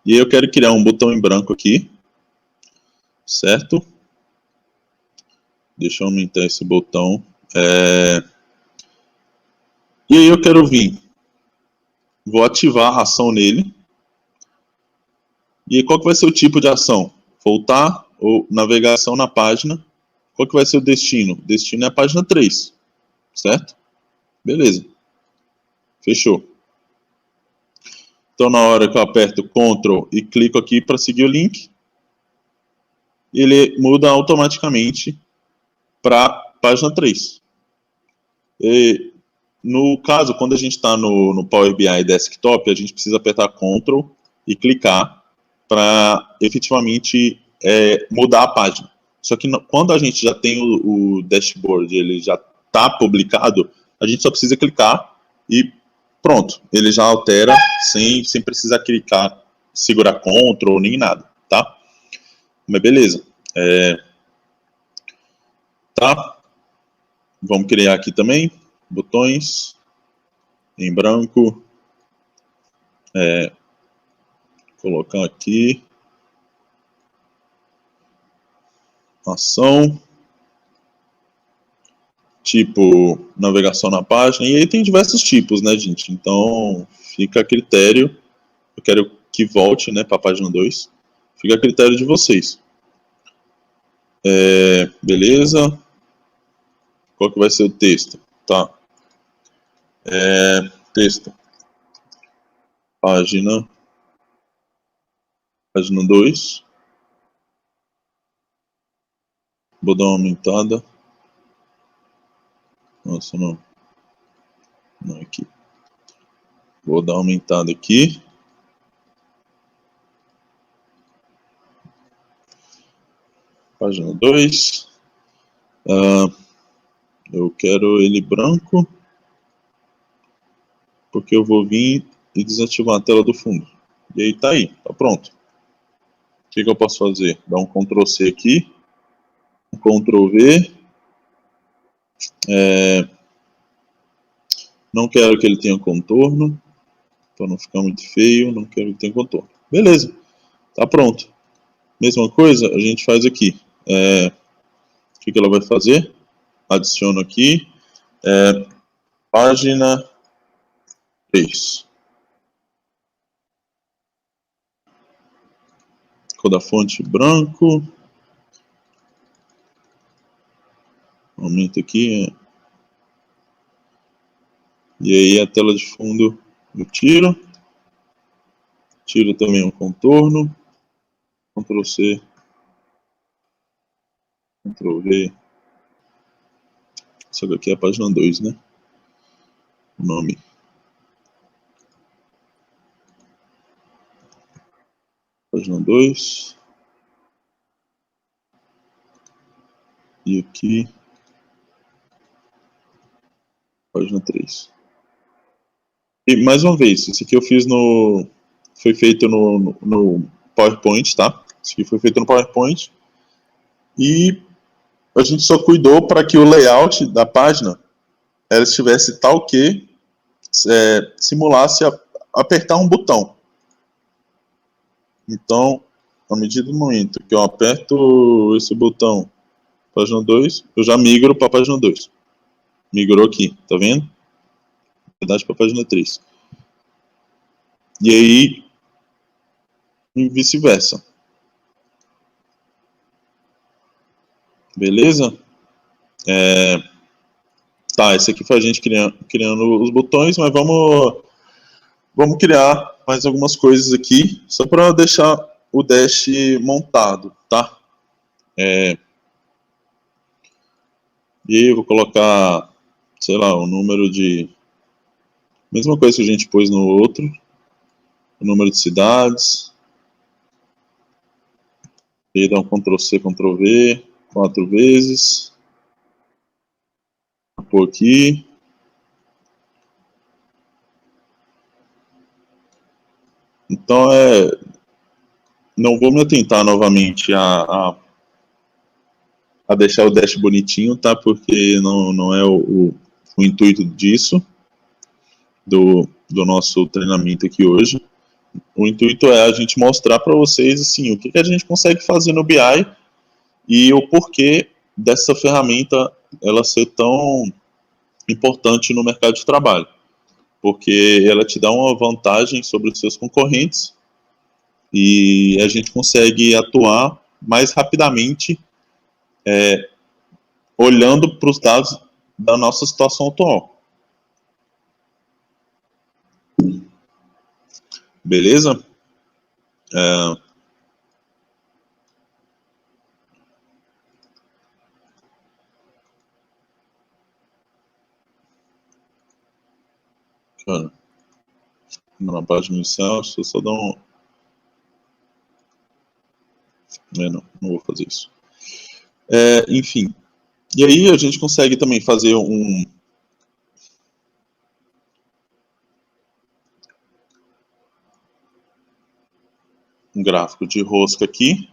E aí eu quero criar um botão em branco aqui, certo? Deixa eu aumentar esse botão. E aí eu quero vir, vou ativar a ação nele. E aí qual que vai ser o tipo de ação? Voltar ou navegação na página. Qual que vai ser o destino? O destino é a página 3, certo? Beleza. Fechou. Então, na hora que eu aperto Ctrl e clico aqui para seguir o link, ele muda automaticamente para a página 3. E, no caso, quando a gente está no Power BI Desktop, a gente precisa apertar Ctrl e clicar para efetivamente mudar a página. Só que quando a gente já tem o dashboard, ele já está publicado, a gente só precisa clicar e pronto, ele já altera sem precisar clicar, segurar Ctrl nem nada, tá? Mas beleza. Tá? Vamos criar aqui também botões em branco. Colocar aqui ação, tipo navegação na página, e aí tem diversos tipos, né, gente? Então fica a critério. Eu quero que volte, né, para a página 2. Fica a critério de vocês. Beleza. Qual que vai ser o texto? Tá. Texto. Página 2. Vou dar uma aumentada. Nossa, não. Não, aqui. Vou dar uma aumentada aqui. Página 2. Eu quero ele branco, porque eu vou vir e desativar a tela do fundo. E aí tá aí, tá pronto. O que eu posso fazer? Dar um Ctrl C aqui, um Ctrl V. Não quero que ele tenha contorno, para não ficar muito feio, não quero que tenha contorno. Beleza, tá pronto. Mesma coisa a gente faz aqui. O que ela vai fazer? Adiciono aqui, página 3. Cor da fonte branco. Aumenta aqui. E aí a tela de fundo eu tiro. Tiro também o contorno. Ctrl C. Ctrl V. Isso daqui é a página 2, né? O nome. Página 2. E aqui. Página 3. E mais uma vez, isso aqui eu fiz foi feito no PowerPoint, tá? Isso aqui foi feito no PowerPoint. E a gente só cuidou para que o layout da página ela estivesse tal que simulasse apertar um botão. Então, à medida do momento que eu aperto esse botão, página 2, eu já migro para a página 2. Migrou aqui, tá vendo? Na verdade, para a página 3. E aí, e vice-versa. Beleza? Tá, esse aqui foi a gente criando os botões, mas vamos criar mais algumas coisas aqui, só para deixar o dash montado, tá? E aí eu vou colocar, sei lá, o número de... Mesma coisa que a gente pôs no outro. O número de cidades. E aí dá um Ctrl C, Ctrl V, 4 vezes. Vou pôr aqui. Então, não vou me atentar novamente a deixar o dash bonitinho, tá? Porque não é o intuito disso, do nosso treinamento aqui hoje. O intuito é a gente mostrar para vocês, assim, o que a gente consegue fazer no BI e o porquê dessa ferramenta ela ser tão importante no mercado de trabalho. porque ela te dá uma vantagem sobre os seus concorrentes e a gente consegue atuar mais rapidamente olhando para os dados da nossa situação atual. Beleza? Cara, na página inicial, deixa eu só dar um... não vou fazer isso. Enfim, e aí a gente consegue também fazer um gráfico de rosca aqui,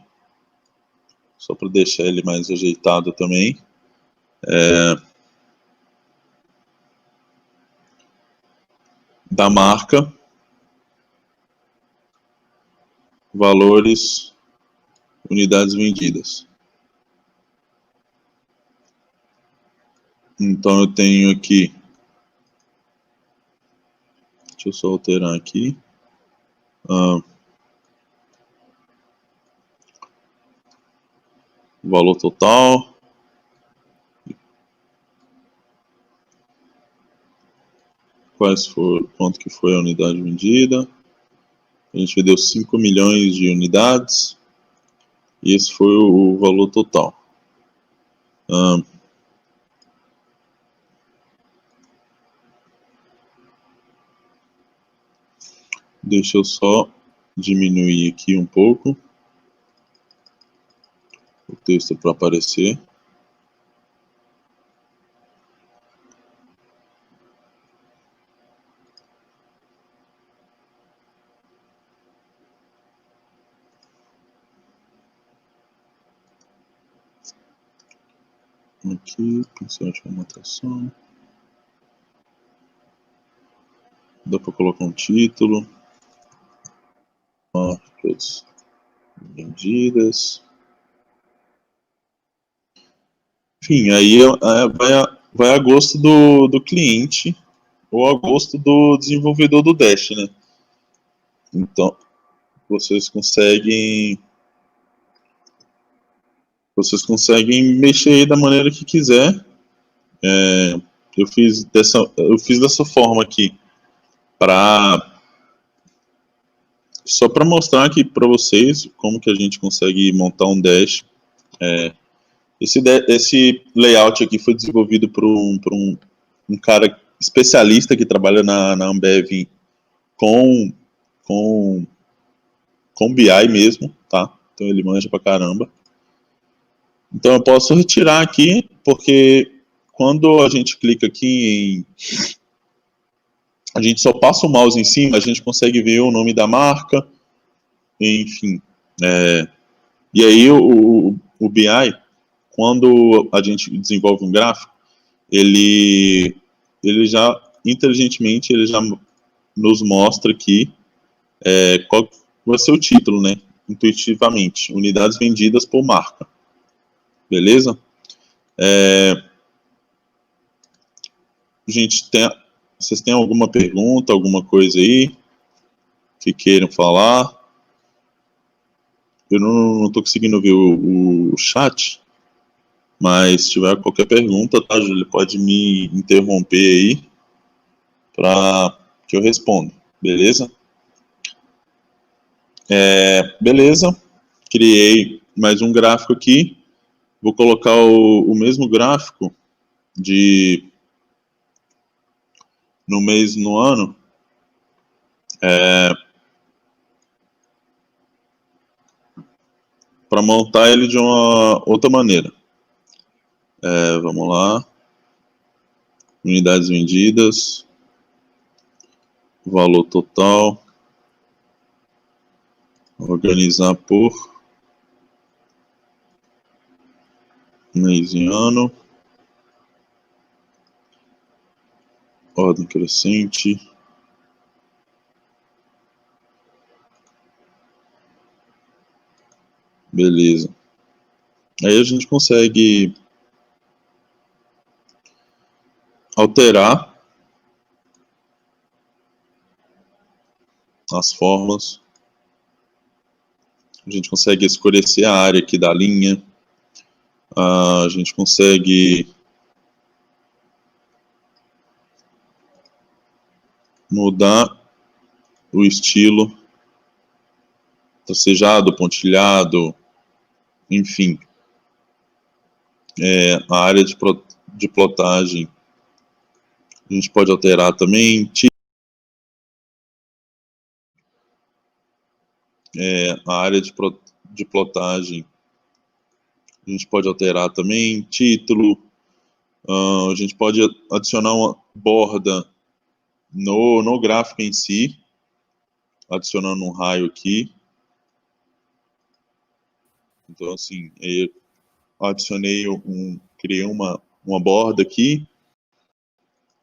só para deixar ele mais ajeitado também. Da marca, valores, unidades vendidas. Então eu tenho aqui, deixa eu só alterar aqui, valor total, quanto que foi a unidade vendida. A gente vendeu 5 milhões de unidades e esse foi o valor total. Deixa eu só diminuir aqui um pouco o texto para aparecer. Aqui, pincel de formatação. Dá para colocar um título. Marcas vendidas. Enfim, aí vai a gosto do cliente ou a gosto do desenvolvedor do Dash, né? Então, vocês conseguem mexer aí da maneira que quiser. Eu fiz dessa forma aqui só para mostrar aqui para vocês como que a gente consegue montar um Dash. Esse layout aqui foi desenvolvido por um cara especialista que trabalha na Ambev com BI mesmo, tá? Então ele manja pra caramba. Então eu posso retirar aqui, porque quando a gente clica aqui a gente só passa o mouse em cima, a gente consegue ver o nome da marca, enfim. E aí o BI, quando a gente desenvolve um gráfico, ele já, inteligentemente, ele já nos mostra aqui qual vai ser o título, né? Intuitivamente, unidades vendidas por marca. Beleza? Gente, vocês têm alguma pergunta, alguma coisa aí que queiram falar? Eu não estou conseguindo ver o chat, mas se tiver qualquer pergunta, tá, Júlio? Pode me interromper aí para que eu responda, beleza? Beleza, criei mais um gráfico aqui. Vou colocar o mesmo gráfico no mês, no ano, para montar ele de uma outra maneira. Vamos lá. Unidades vendidas. Valor total. Organizar por mês e ano. Ordem crescente. Beleza. Aí a gente consegue alterar as fórmulas. A gente consegue escurecer a área aqui da linha. A gente consegue mudar o estilo, tracejado, pontilhado, enfim. A área de plotagem a gente pode alterar também. A área de plotagem a gente pode alterar também. Título, a gente pode adicionar uma borda no gráfico em si, adicionando um raio aqui. Então, assim, eu adicionei criei uma borda aqui.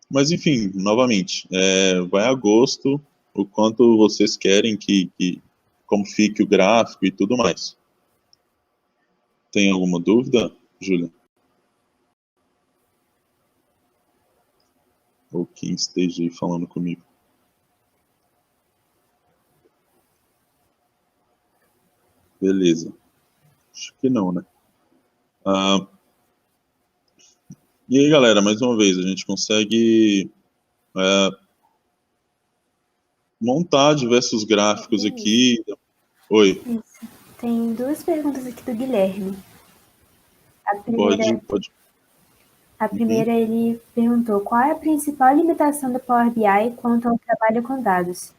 Mas, enfim, novamente, vai a gosto o quanto vocês querem como fique o gráfico e tudo mais. Tem alguma dúvida, Júlia? Ou quem esteja aí falando comigo? Beleza. Acho que não, né? E aí, galera, mais uma vez, a gente consegue montar diversos gráficos aqui. Oi. Isso. Tem duas perguntas aqui do Guilherme. A primeira, Pode. Ele perguntou qual é a principal limitação do Power BI quanto ao trabalho com dados?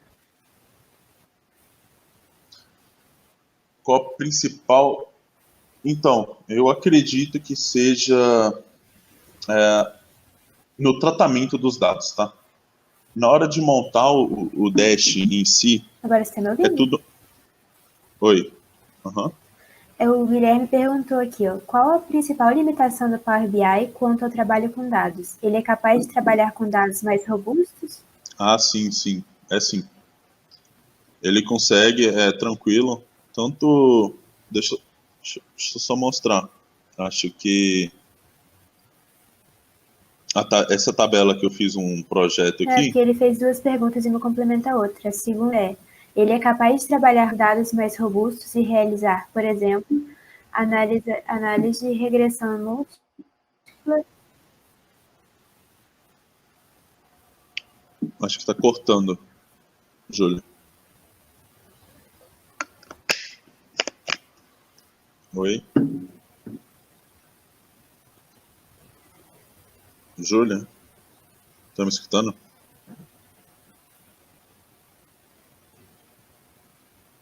Qual a principal? Então, eu acredito que seja no tratamento dos dados, tá? Na hora de montar o Dash em si, Agora você está me ouvindo? é tudo... Oi. Uhum. O Guilherme perguntou aqui, ó, qual a principal limitação do Power BI quanto ao trabalho com dados? Ele é capaz de trabalhar com dados mais robustos? Ah, sim. É sim. Ele consegue, tranquilo. Tanto... Deixa eu só mostrar. Acho que essa tabela que eu fiz um projeto aqui... Porque ele fez duas perguntas e uma complementa a outra. A segunda ele é capaz de trabalhar dados mais robustos e realizar, por exemplo, análise de regressão múltipla? Acho que está cortando, Júlia. Oi? Júlia? Tá me escutando?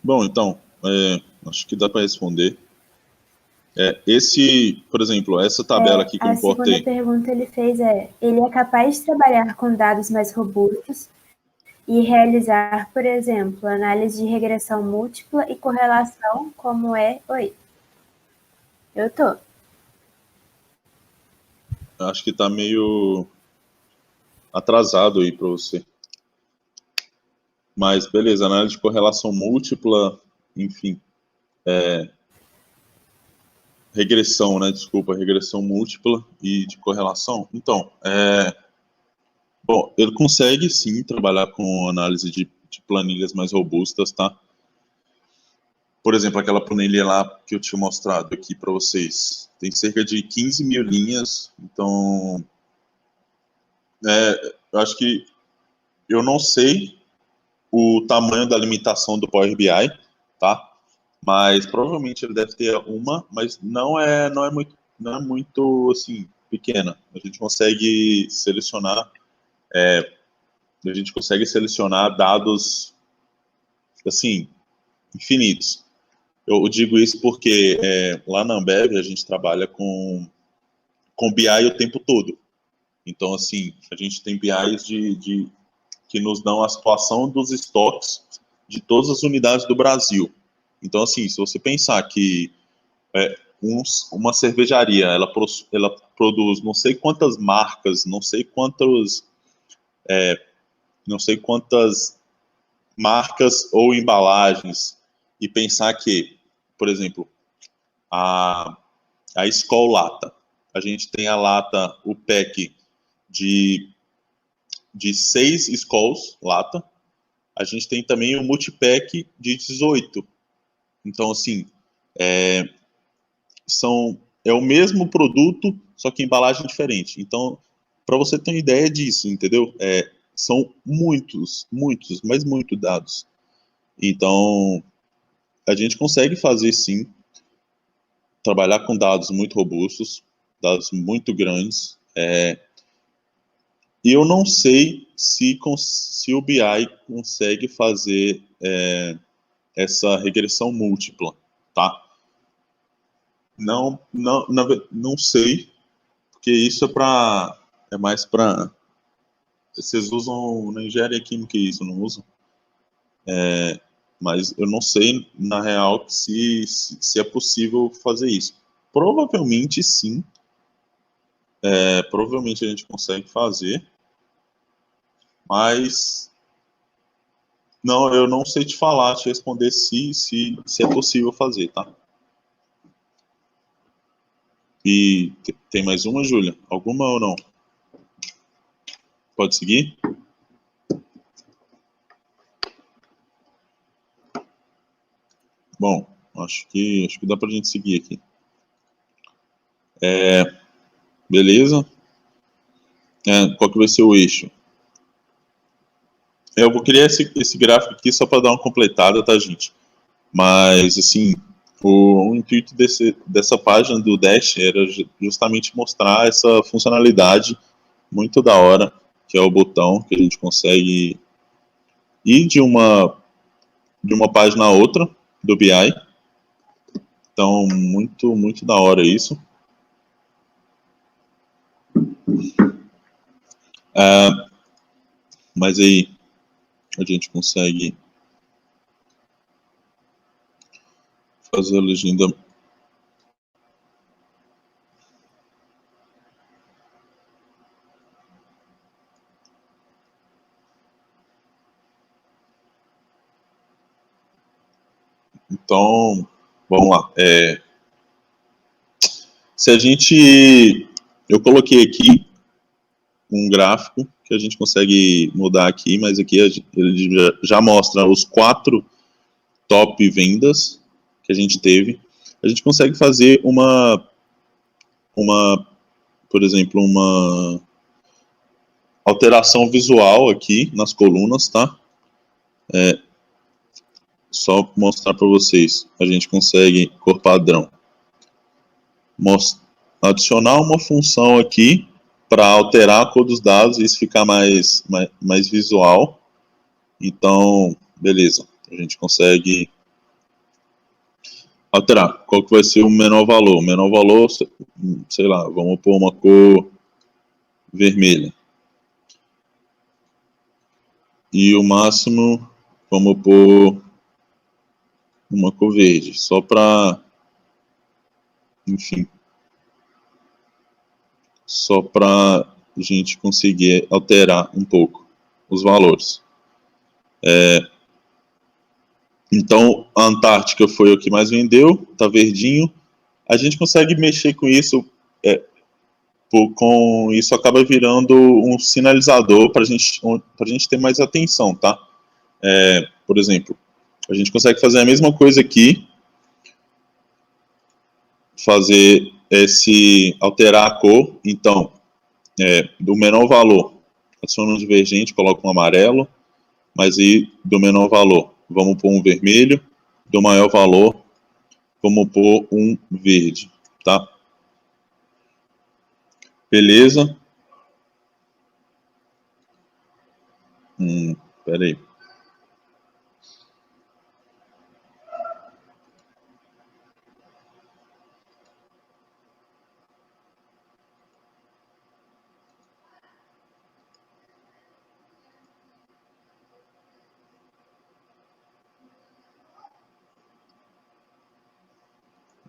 Bom, então, acho que dá para responder. Por exemplo, essa tabela aqui que eu importei... A segunda pergunta ele fez ele é capaz de trabalhar com dados mais robustos e realizar, por exemplo, análise de regressão múltipla e correlação, como é... Oi? Eu tô. Acho que tá meio atrasado aí para você. Mas, beleza, análise de correlação múltipla, enfim. Regressão, né? Desculpa, regressão múltipla e de correlação. Então, bom, ele consegue sim trabalhar com análise de planilhas mais robustas, tá? Por exemplo, aquela planilha lá que eu tinha mostrado aqui para vocês. Tem cerca de 15 mil linhas, então... eu acho que eu não sei o tamanho da limitação do Power BI, tá? Mas provavelmente ele deve ter uma, mas não é muito assim pequena. A gente consegue selecionar dados assim infinitos. Eu digo isso porque lá na Ambev a gente trabalha com BI o tempo todo. Então, assim, a gente tem BIs que nos dão a situação dos estoques de todas as unidades do Brasil. Então, assim, se você pensar que uma cervejaria, ela produz não sei quantas marcas, não sei quantas marcas ou embalagens, e pensar que, por exemplo, a Skol Lata, a gente tem a lata, o pack de 6 Skols Lata, a gente tem também o multipack de 18. Então, assim, é o mesmo produto, só que embalagem diferente. Então, para você ter uma ideia disso, entendeu? São muitos, mas muitos dados. Então, a gente consegue fazer, sim, trabalhar com dados muito robustos, dados muito grandes. E eu não sei se o BI consegue fazer essa regressão múltipla, tá? Não sei, porque isso é mais para... Vocês usam na engenharia química isso, não usam? Mas eu não sei, na real, se é possível fazer isso. Provavelmente sim. Provavelmente a gente consegue fazer, mas não, eu não sei te falar, te responder se é possível fazer, tá? E tem mais uma, Júlia? Alguma ou não? Pode seguir? Bom, acho que dá pra gente seguir aqui. Beleza? Qual que vai ser o eixo? Eu vou criar esse gráfico aqui só para dar uma completada, tá, gente? Mas, assim, o intuito dessa página do Dash era justamente mostrar essa funcionalidade muito da hora, que é o botão que a gente consegue ir de uma página a outra do BI. Então, muito da hora isso. Mas aí a gente consegue fazer a legenda. Então, vamos lá. Se a gente... Eu coloquei aqui um gráfico que a gente consegue mudar aqui, mas aqui ele já mostra os 4 top vendas que a gente teve. A gente consegue fazer por exemplo, uma alteração visual aqui nas colunas, tá? Só mostrar para vocês. A gente consegue, cor padrão, adicionar uma função aqui para alterar a cor dos dados e isso ficar mais visual. Então, beleza. A gente consegue alterar. Qual que vai ser o menor valor? O menor valor, sei lá, vamos pôr uma cor vermelha. E o máximo, vamos pôr uma cor verde. Só para, enfim, só para a gente conseguir alterar um pouco os valores. Então, a Antártica foi o que mais vendeu, tá verdinho. A gente consegue mexer com isso, com isso acaba virando um sinalizador para a gente ter mais atenção, tá? Por exemplo, a gente consegue fazer a mesma coisa aqui, alterar a cor. Então, do menor valor, adiciona um divergente, coloca um amarelo, mas aí do menor valor, vamos pôr um vermelho, do maior valor, vamos pôr um verde, tá? Beleza? Peraí.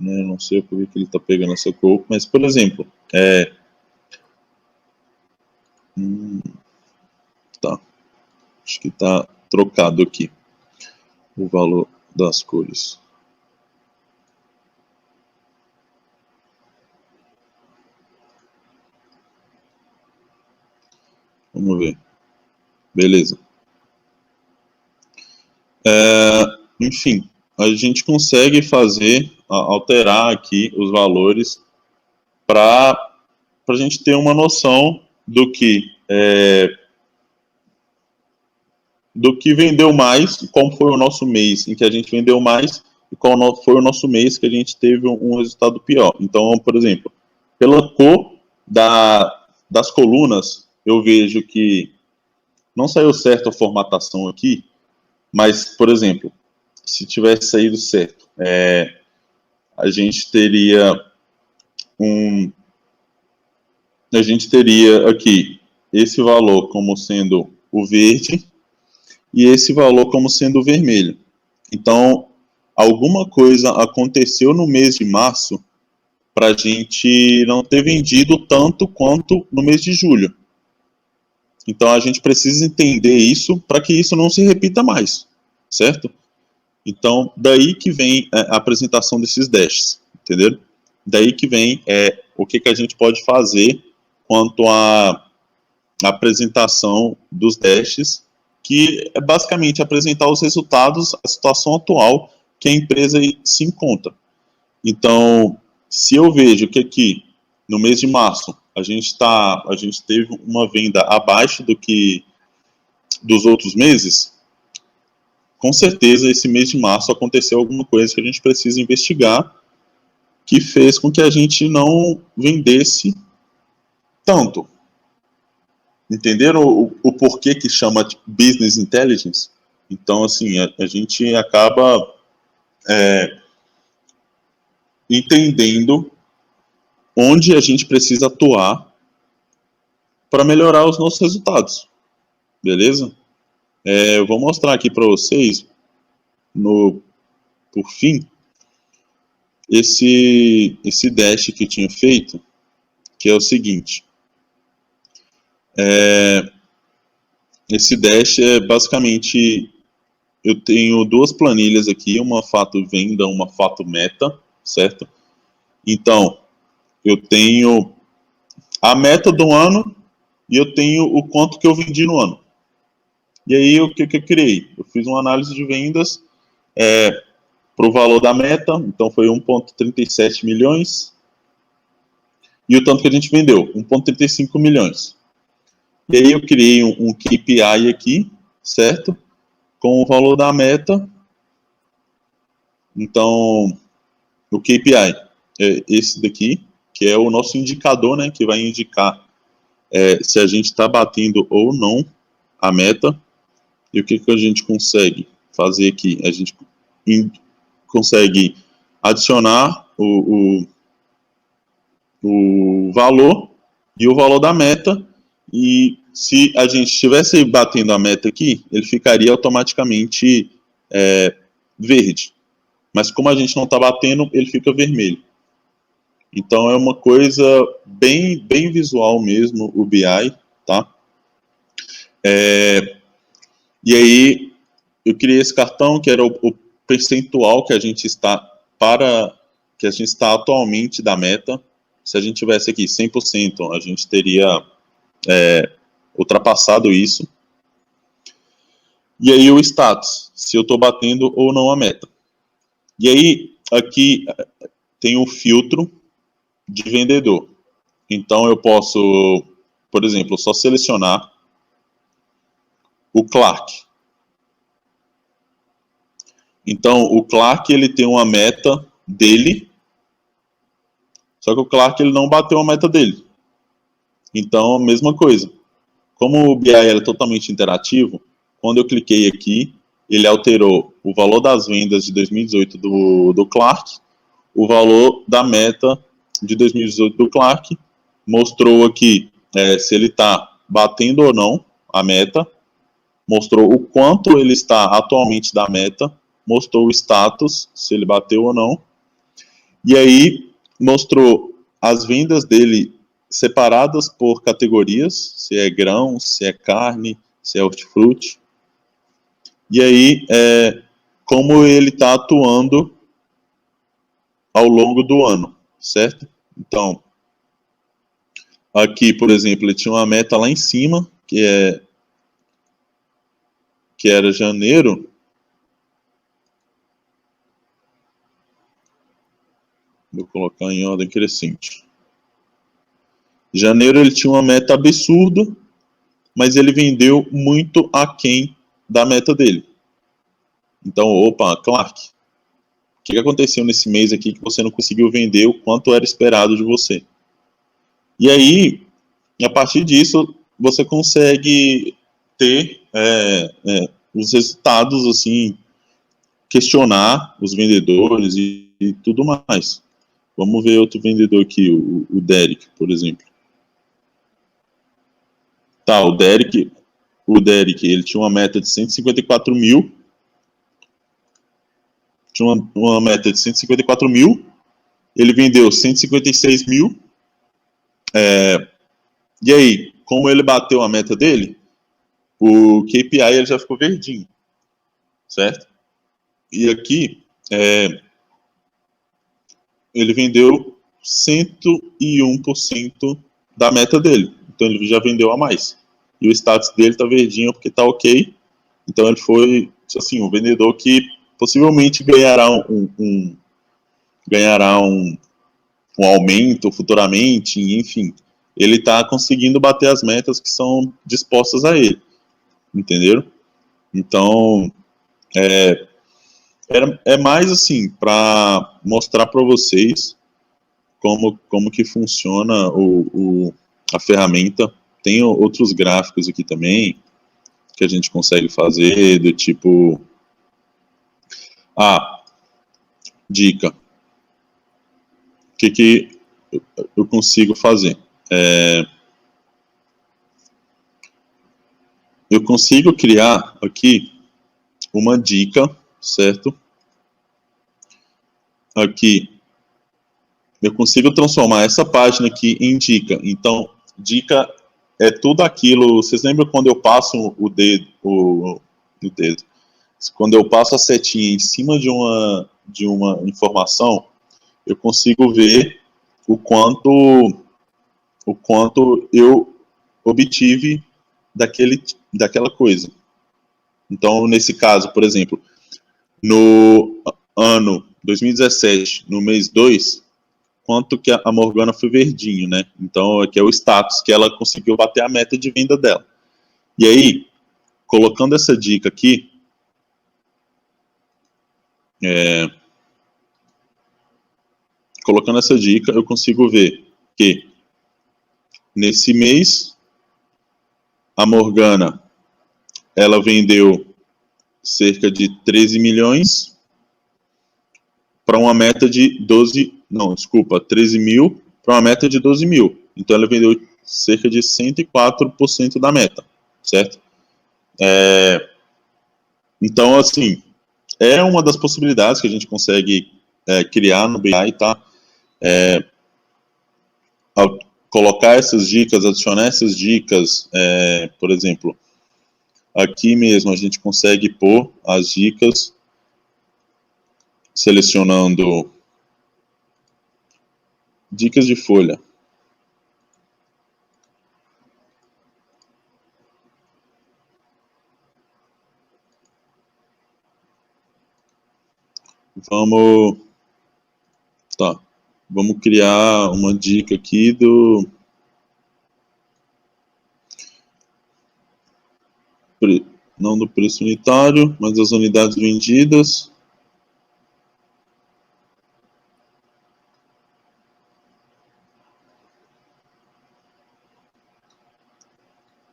Eu não sei por que ele está pegando essa cor, mas, por exemplo, tá. Acho que está trocado aqui o valor das cores. Vamos ver. Beleza. enfim, a gente consegue alterar aqui os valores para a gente ter uma noção do que vendeu mais, como foi o nosso mês em que a gente vendeu mais e qual foi o nosso mês que a gente teve um resultado pior. Então, por exemplo, pela cor das colunas, eu vejo que não saiu certo a formatação aqui, mas, por exemplo, se tivesse saído certo, a gente teria aqui esse valor como sendo o verde e esse valor como sendo o vermelho. Então, alguma coisa aconteceu no mês de março para a gente não ter vendido tanto quanto no mês de julho. Então, a gente precisa entender isso para que isso não se repita mais, certo? Então, daí que vem a apresentação desses dashes, entendeu? Daí que vem o que a gente pode fazer quanto à apresentação dos dashes, que é basicamente apresentar os resultados, a situação atual que a empresa se encontra. Então, se eu vejo que aqui, no mês de março, a gente teve uma venda abaixo dos outros meses, com certeza esse mês de março aconteceu alguma coisa que a gente precisa investigar, que fez com que a gente não vendesse tanto. Entenderam o porquê que chama de business intelligence? Então, assim, a gente acaba entendendo onde a gente precisa atuar para melhorar os nossos resultados, beleza? Eu vou mostrar aqui para vocês, por fim, esse dash que eu tinha feito, que é o seguinte. Esse dash é basicamente, eu tenho duas planilhas aqui, uma fato venda, uma fato meta, certo? Então, eu tenho a meta do ano e eu tenho o quanto que eu vendi no ano. E aí, o que eu criei? Eu fiz uma análise de vendas para o valor da meta, então foi 1,37 milhões, e o tanto que a gente vendeu, 1,35 milhões. E aí eu criei um KPI aqui, certo? Com o valor da meta. Então, o KPI é esse daqui, que é o nosso indicador, né, que vai indicar se a gente está batendo ou não a meta. E o que a gente consegue fazer aqui? A gente consegue adicionar o valor e o valor da meta, e se a gente estivesse batendo a meta aqui, ele ficaria automaticamente verde. Mas como a gente não está batendo, ele fica vermelho. Então é uma coisa bem visual mesmo, o BI, tá? E aí eu criei esse cartão que era o percentual que a gente está atualmente da meta. Se a gente tivesse aqui 100%, a gente teria ultrapassado isso. E aí o status, se eu estou batendo ou não a meta. E aí aqui tem um filtro de vendedor. Então eu posso, por exemplo, só selecionar o Clark. Então o Clark ele tem uma meta dele, só que o Clark ele não bateu a meta dele. Então a mesma coisa. Como o BI era totalmente interativo, quando eu cliquei aqui, ele alterou o valor das vendas de 2018 do Clark, o valor da meta de 2018 do Clark, mostrou aqui se ele está batendo ou não a meta, mostrou o quanto ele está atualmente da meta, mostrou o status, se ele bateu ou não, e aí mostrou as vendas dele separadas por categorias, se é grão, se é carne, se é hortifruti, e aí como ele está atuando ao longo do ano, certo? Então, aqui, por exemplo, ele tinha uma meta lá em cima, que era janeiro, Vou colocar em ordem crescente. Janeiro ele tinha uma meta absurda, mas ele vendeu muito aquém da meta dele. Então, opa, Clark, o que aconteceu nesse mês aqui que você não conseguiu vender o quanto era esperado de você? E aí, a partir disso, você consegue ter os resultados, assim, questionar os vendedores e tudo mais. Vamos ver outro vendedor aqui, o Derek, por exemplo. Tá, o Derek, ele tinha uma meta de 154 mil, tinha uma meta de 154 mil, ele vendeu 156 mil, e aí, como ele bateu a meta dele, o KPI ele já ficou verdinho, certo? E aqui, ele vendeu 101% da meta dele, então ele já vendeu a mais. E o status dele tá verdinho porque tá ok, então ele foi, assim, um vendedor que possivelmente ganhará um aumento futuramente, enfim. Ele está conseguindo bater as metas que são dispostas a ele, entenderam? Então, é mais assim, para mostrar para vocês como que funciona a ferramenta. Tem outros gráficos aqui também, que a gente consegue fazer, do tipo, dica, o que eu consigo fazer? Eu consigo criar aqui uma dica, certo? Aqui, eu consigo transformar essa página aqui em dica. Então, dica é tudo aquilo. Vocês lembram quando eu passo o dedo, quando eu passo a setinha em cima de uma informação, eu consigo ver o quanto eu obtive daquela coisa. Então, nesse caso, por exemplo, no ano 2017, no mês 2, quanto que a Morgana foi verdinho, né? Então, aqui é o status que ela conseguiu bater a meta de venda dela. E aí, colocando essa dica aqui, eu consigo ver que nesse mês a Morgana ela vendeu cerca de 13 milhões para uma meta de 13 mil para uma meta de 12 mil. Então ela vendeu cerca de 104% da meta, certo? Então, assim, é uma das possibilidades que a gente consegue criar no BI, tá? Ao colocar essas dicas, adicionar essas dicas, por exemplo, aqui mesmo a gente consegue pôr as dicas selecionando dicas de folha. Vamos criar uma dica aqui não do preço unitário, mas das unidades vendidas.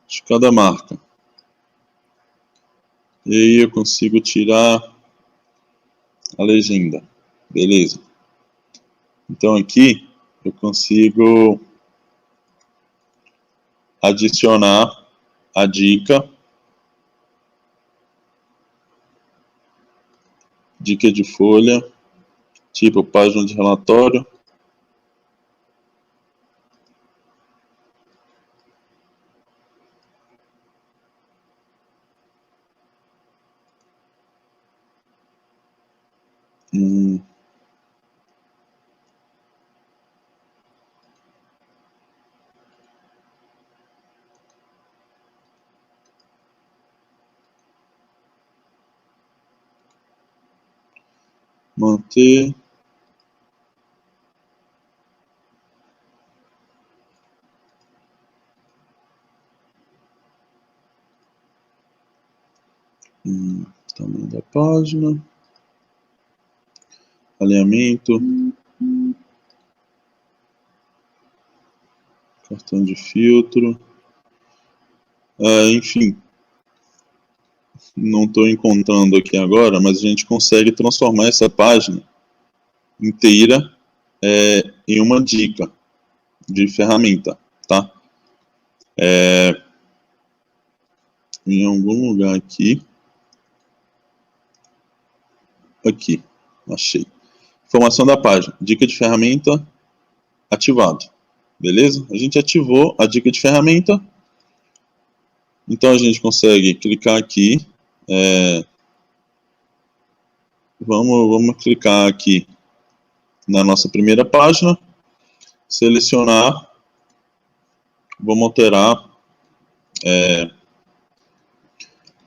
De cada marca. E aí eu consigo tirar a legenda. Beleza. Então aqui eu consigo adicionar a dica de folha, tipo página de relatório. Manter. Tamanho da página. Alinhamento. Cartão de filtro. Enfim. Não estou encontrando aqui agora, mas a gente consegue transformar essa página inteira em uma dica de ferramenta, tá? Em algum lugar aqui. Aqui, achei. Informação da página, dica de ferramenta ativado. Beleza? A gente ativou a dica de ferramenta. Então a gente consegue clicar aqui. Vamos clicar aqui na nossa primeira página. Selecionar. Vamos alterar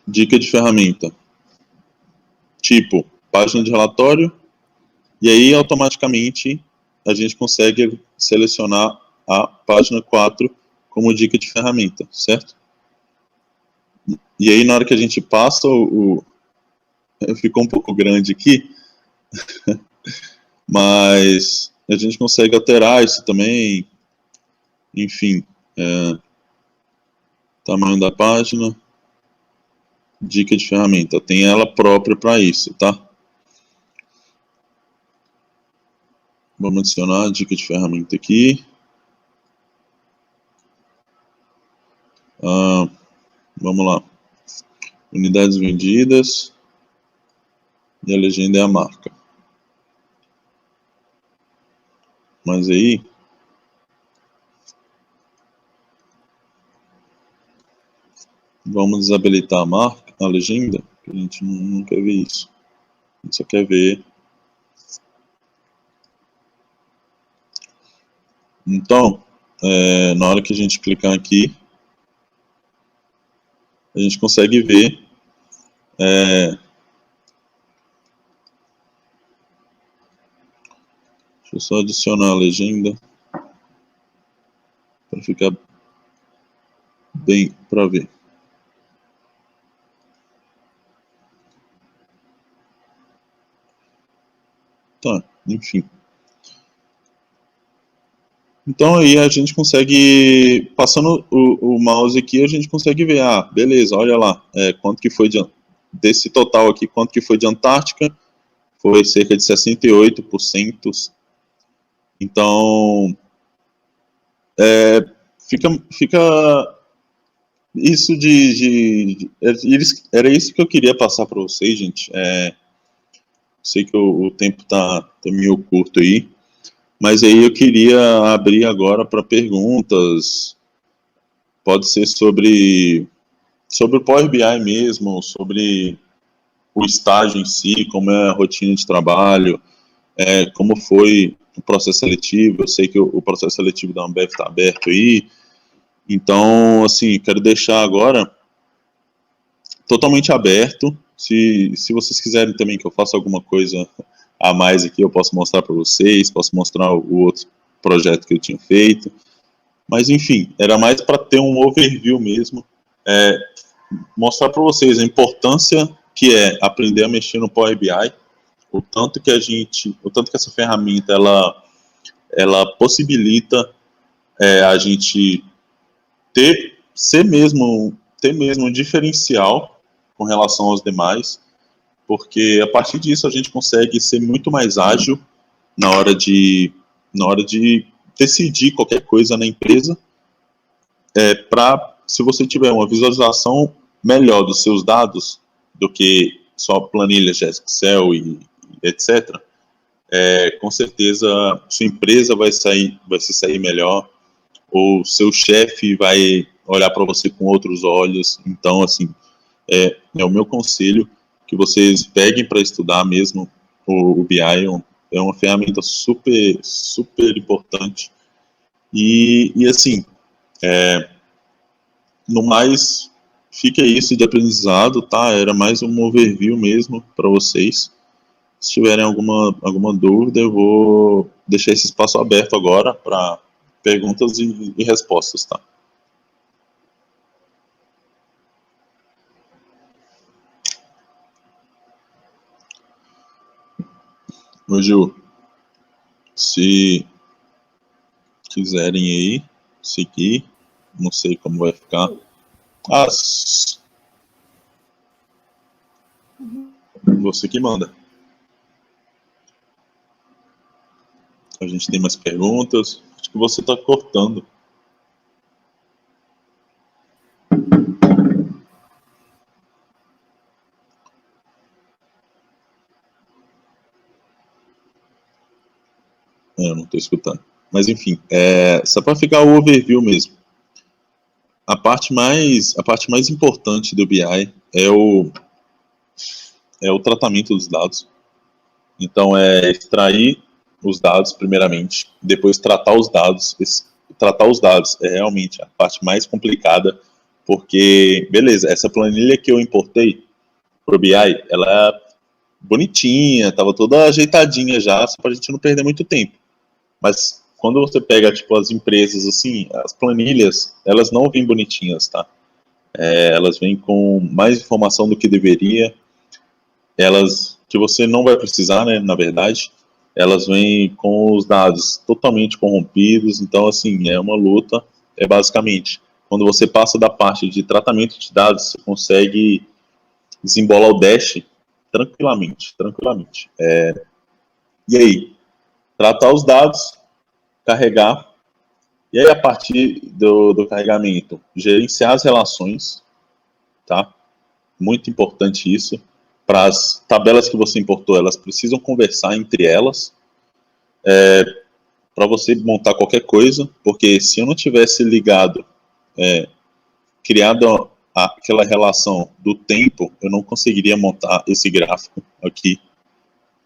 dica de ferramenta. Tipo, página de relatório. E aí automaticamente a gente consegue selecionar a página 4 como dica de ferramenta, certo? E aí na hora que a gente passa ficou um pouco grande aqui, mas a gente consegue alterar isso também, enfim, tamanho da página, dica de ferramenta, tem ela própria para isso, tá? Vamos adicionar a dica de ferramenta aqui. Vamos lá. Unidades vendidas. E a legenda é a marca. Mas aí... Vamos desabilitar a marca, a legenda, que a gente não quer ver isso. A gente só quer ver... Então, na hora que a gente clicar aqui, a gente consegue ver deixa eu só adicionar a legenda para ficar bem para ver. Tá, enfim. Então aí a gente consegue, passando o mouse aqui, a gente consegue ver, beleza, olha lá, quanto que foi desse total aqui, quanto que foi de Antártica, foi cerca de 68%. Então, fica isso era isso que eu queria passar para vocês, gente. Sei que o tempo tá meio curto aí, mas aí eu queria abrir agora para perguntas. Pode ser sobre o Power BI mesmo, sobre o estágio em si, como é a rotina de trabalho, como foi o processo seletivo. Eu sei que o processo seletivo da Ambev está aberto aí, então, assim, quero deixar agora totalmente aberto. Se vocês quiserem também que eu faça alguma coisa a mais aqui, eu posso mostrar para vocês, posso mostrar o outro projeto que eu tinha feito. Mas, enfim, era mais para ter um overview mesmo, mostrar para vocês a importância que é aprender a mexer no Power BI, o tanto que essa ferramenta ela possibilita a gente ter mesmo um diferencial com relação aos demais, porque a partir disso a gente consegue ser muito mais ágil na hora de decidir qualquer coisa na empresa, se você tiver uma visualização melhor dos seus dados do que só planilhas de Excel e etc., com certeza sua empresa vai se sair melhor, ou seu chefe vai olhar para você com outros olhos. Então, assim, é o meu conselho que vocês peguem para estudar mesmo o BI. É uma ferramenta super, super importante. E assim, no mais, fica isso de aprendizado, tá? Era mais um overview mesmo para vocês. Se tiverem alguma dúvida, eu vou deixar esse espaço aberto agora para perguntas e respostas, tá? Ô, Gil, se quiserem aí seguir, não sei como vai ficar. Ah, você que manda. A gente tem mais perguntas. Acho que você está cortando. Eu não estou escutando. Mas enfim, só para ficar o overview mesmo. A parte mais importante do BI é o tratamento dos dados. Então, é extrair os dados primeiramente, depois tratar os dados. Tratar os dados é realmente a parte mais complicada, porque, beleza, essa planilha que eu importei para o BI, ela é bonitinha, estava toda ajeitadinha já, só para a gente não perder muito tempo. Mas quando você pega, tipo, as empresas, assim, as planilhas, elas não vêm bonitinhas, tá? Elas vêm com mais informação do que deveria, elas, que você não vai precisar, né, na verdade, elas vêm com os dados totalmente corrompidos, então, assim, é uma luta, basicamente, quando você passa da parte de tratamento de dados, você consegue desembolar o Dash tranquilamente. E aí, tratar os dados, carregar, e aí a partir do carregamento, gerenciar as relações, tá? Muito importante isso. Para as tabelas que você importou, elas precisam conversar entre elas, para você montar qualquer coisa, porque se eu não tivesse ligado, criado aquela relação do tempo, eu não conseguiria montar esse gráfico aqui,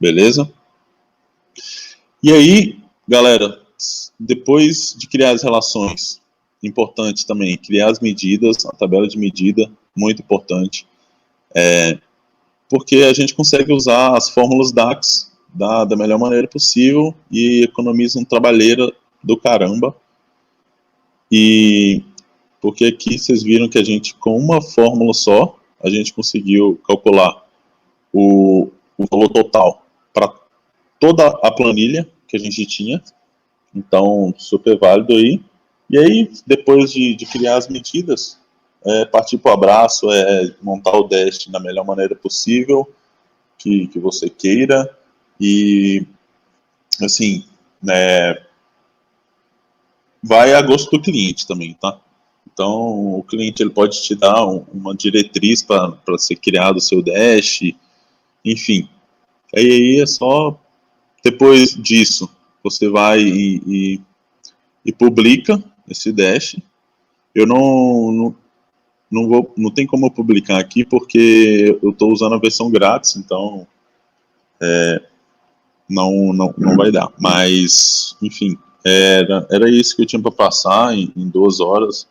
beleza? E aí, galera, depois de criar as relações, importante também criar as medidas, a tabela de medida, muito importante, porque a gente consegue usar as fórmulas DAX da melhor maneira possível e economiza um trabalheira do caramba. E porque aqui vocês viram que a gente, com uma fórmula só, a gente conseguiu calcular o valor total para toda a planilha que a gente tinha. Então, super válido aí. E aí, depois de criar as medidas, partir para o abraço, montar o Dash da melhor maneira possível, que você queira. E, assim, vai a gosto do cliente também, tá? Então, o cliente ele pode te dar uma diretriz para ser criado o seu Dash, enfim. Aí é só, depois disso, você vai e publica esse Dash. Eu não tem como eu publicar aqui porque eu estou usando a versão grátis, então não vai dar. Mas, enfim, era isso que eu tinha para passar em 2 horas.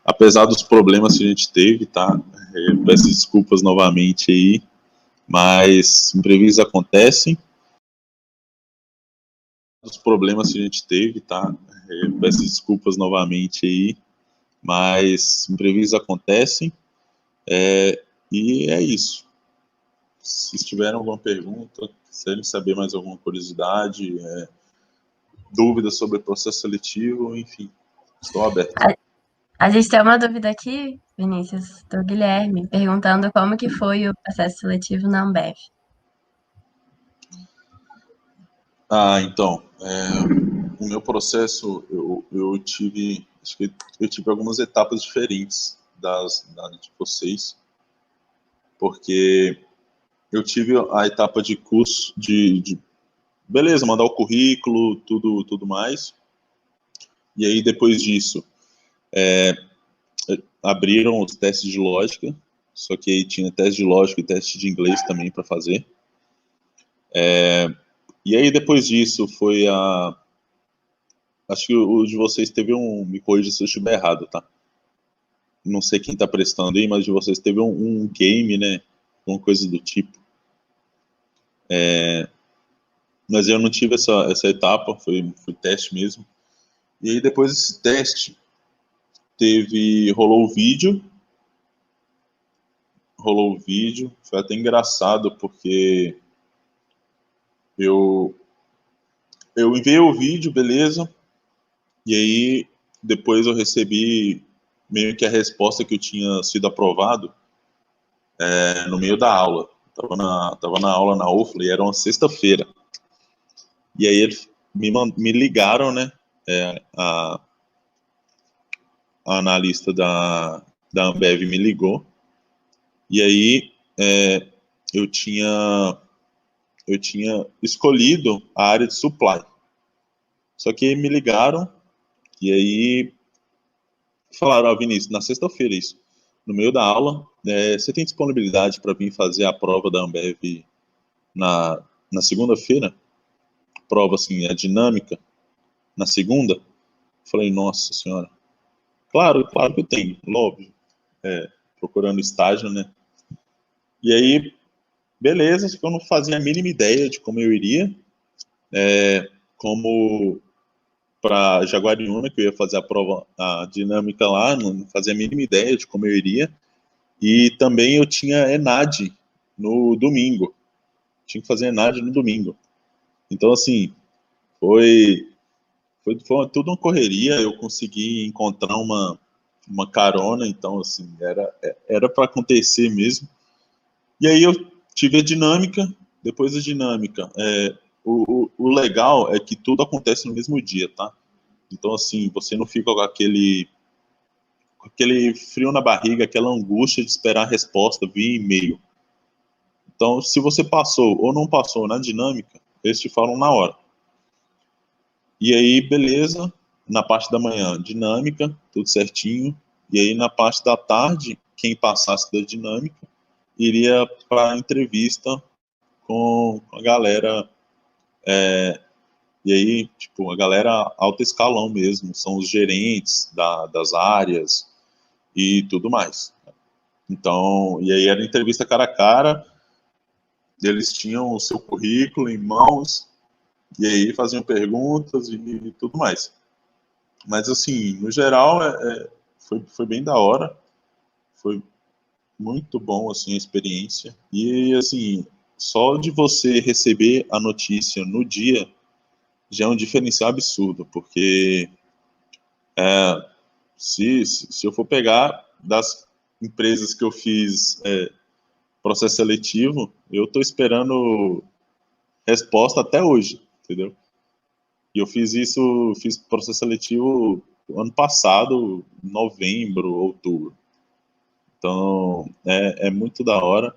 Apesar dos problemas que a gente teve, tá? Peço desculpas novamente aí, mas imprevistos acontecem. Os problemas que a gente teve, tá? Peço desculpas novamente aí, mas imprevistos acontecem. E é isso. Se tiverem alguma pergunta, quiserem saber mais alguma curiosidade, dúvidas sobre o processo seletivo, enfim, estou aberto. A gente tem uma dúvida aqui, Vinícius, do Guilherme, perguntando como que foi o processo seletivo na Ambev. Então, o meu processo, eu tive, acho que eu tive algumas etapas diferentes de vocês, porque eu tive a etapa de curso beleza, mandar o currículo, tudo mais, e aí depois disso, abriram os testes de lógica, só que aí tinha teste de lógica e teste de inglês também para fazer. E aí depois disso foi acho que o de vocês teve me corrija se eu estiver errado, tá? Não sei quem tá prestando aí, mas de vocês teve um game, né? Uma coisa do tipo. Mas eu não tive essa etapa, foi teste mesmo. E aí depois desse teste, rolou o vídeo, foi até engraçado, porque eu enviei o vídeo, beleza, e aí depois eu recebi meio que a resposta que eu tinha sido aprovado no meio da aula. Tava na aula na UFLA e era uma sexta-feira. E aí eles me ligaram, né, a analista da Ambev me ligou, e aí eu tinha escolhido a área de supply. Só que me ligaram, e aí falaram, Vinícius, na sexta-feira isso, no meio da aula, você tem disponibilidade para vir fazer a prova da Ambev na segunda-feira? Prova, assim, a dinâmica, na segunda? Falei, nossa senhora. Claro que eu tenho, óbvio. Procurando estágio, né? E aí, beleza, só que eu não fazia a mínima ideia de como eu iria. Como para Jaguariúna, que eu ia fazer a prova, a dinâmica lá, não fazia a mínima ideia de como eu iria. E também eu tinha ENAD no domingo. Tinha que fazer ENAD no domingo. Então, assim, foi tudo uma correria. Eu consegui encontrar uma carona, então, assim, era para acontecer mesmo. E aí eu tive a dinâmica. Depois da dinâmica, o legal é que tudo acontece no mesmo dia, tá? Então, assim, você não fica com aquele frio na barriga, aquela angústia de esperar a resposta via e-mail. Então, se você passou ou não passou na dinâmica, eles te falam na hora. E aí, beleza, na parte da manhã, dinâmica, tudo certinho. E aí, na parte da tarde, quem passasse da dinâmica iria para a entrevista com a galera. E aí, tipo, a galera alto escalão mesmo, são os gerentes das áreas e tudo mais. Então, e aí era entrevista cara a cara, eles tinham o seu currículo em mãos, e aí faziam perguntas e tudo mais. Mas, assim, no geral, foi bem da hora, foi muito bom, assim, a experiência. E, assim, só de você receber a notícia no dia já é um diferencial absurdo, porque se eu for pegar das empresas que eu fiz processo seletivo, eu estou esperando resposta até hoje, entendeu? E eu fiz processo seletivo ano passado, novembro, outubro. Então, é muito da hora.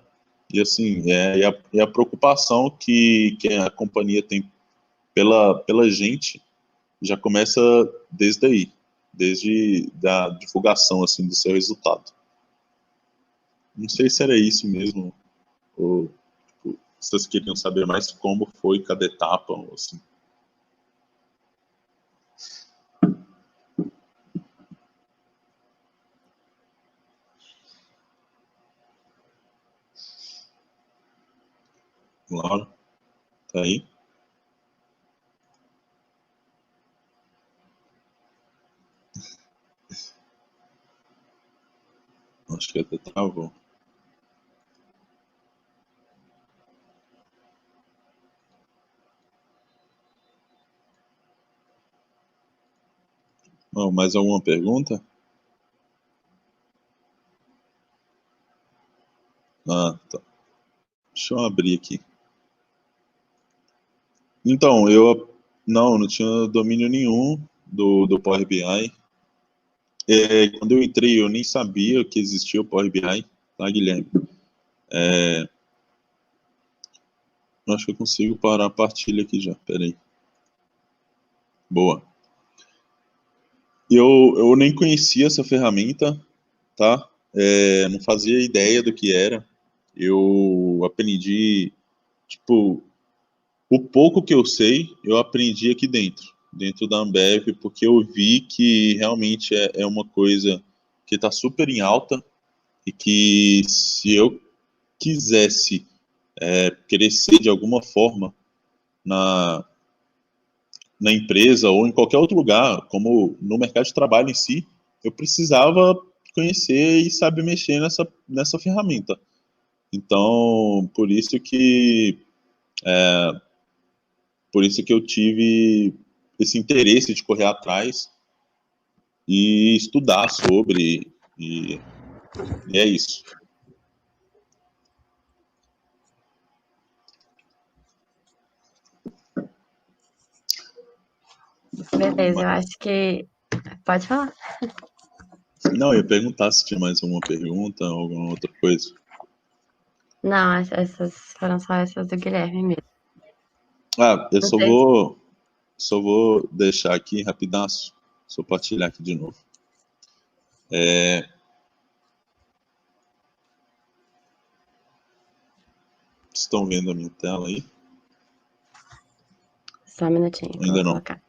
E assim, e a preocupação que a companhia tem pela gente já começa desde aí, desde da divulgação assim do seu resultado. Não sei se era isso mesmo, ou tipo, vocês queriam saber mais como foi cada etapa, ou assim. Laura, tá aí? Acho que até travou. Oh, mais alguma pergunta? Ah, tá. Deixa eu abrir aqui. Então, não tinha domínio nenhum do Power BI. Quando eu entrei, eu nem sabia que existia o Power BI, tá, Guilherme? Acho que eu consigo parar a partilha aqui já, peraí. Boa. Eu nem conhecia essa ferramenta, tá? Não fazia ideia do que era. Eu aprendi, tipo, o pouco que eu sei, eu aprendi aqui dentro da Ambev, porque eu vi que realmente é uma coisa que está super em alta e que se eu quisesse crescer de alguma forma na, na empresa ou em qualquer outro lugar, como no mercado de trabalho em si, eu precisava conhecer e saber mexer nessa ferramenta. Então, por isso que por isso que eu tive esse interesse de correr atrás e estudar sobre, e é isso. Beleza, eu acho que. Pode falar. Não, eu ia perguntar se tinha mais alguma pergunta, alguma outra coisa. Não, essas foram só essas do Guilherme mesmo. Ah, eu Não só sei. vou deixar aqui rapidaço, só partilhar aqui de novo. Estão vendo a minha tela aí? Só um minutinho, que eu Ainda vou não. colocar.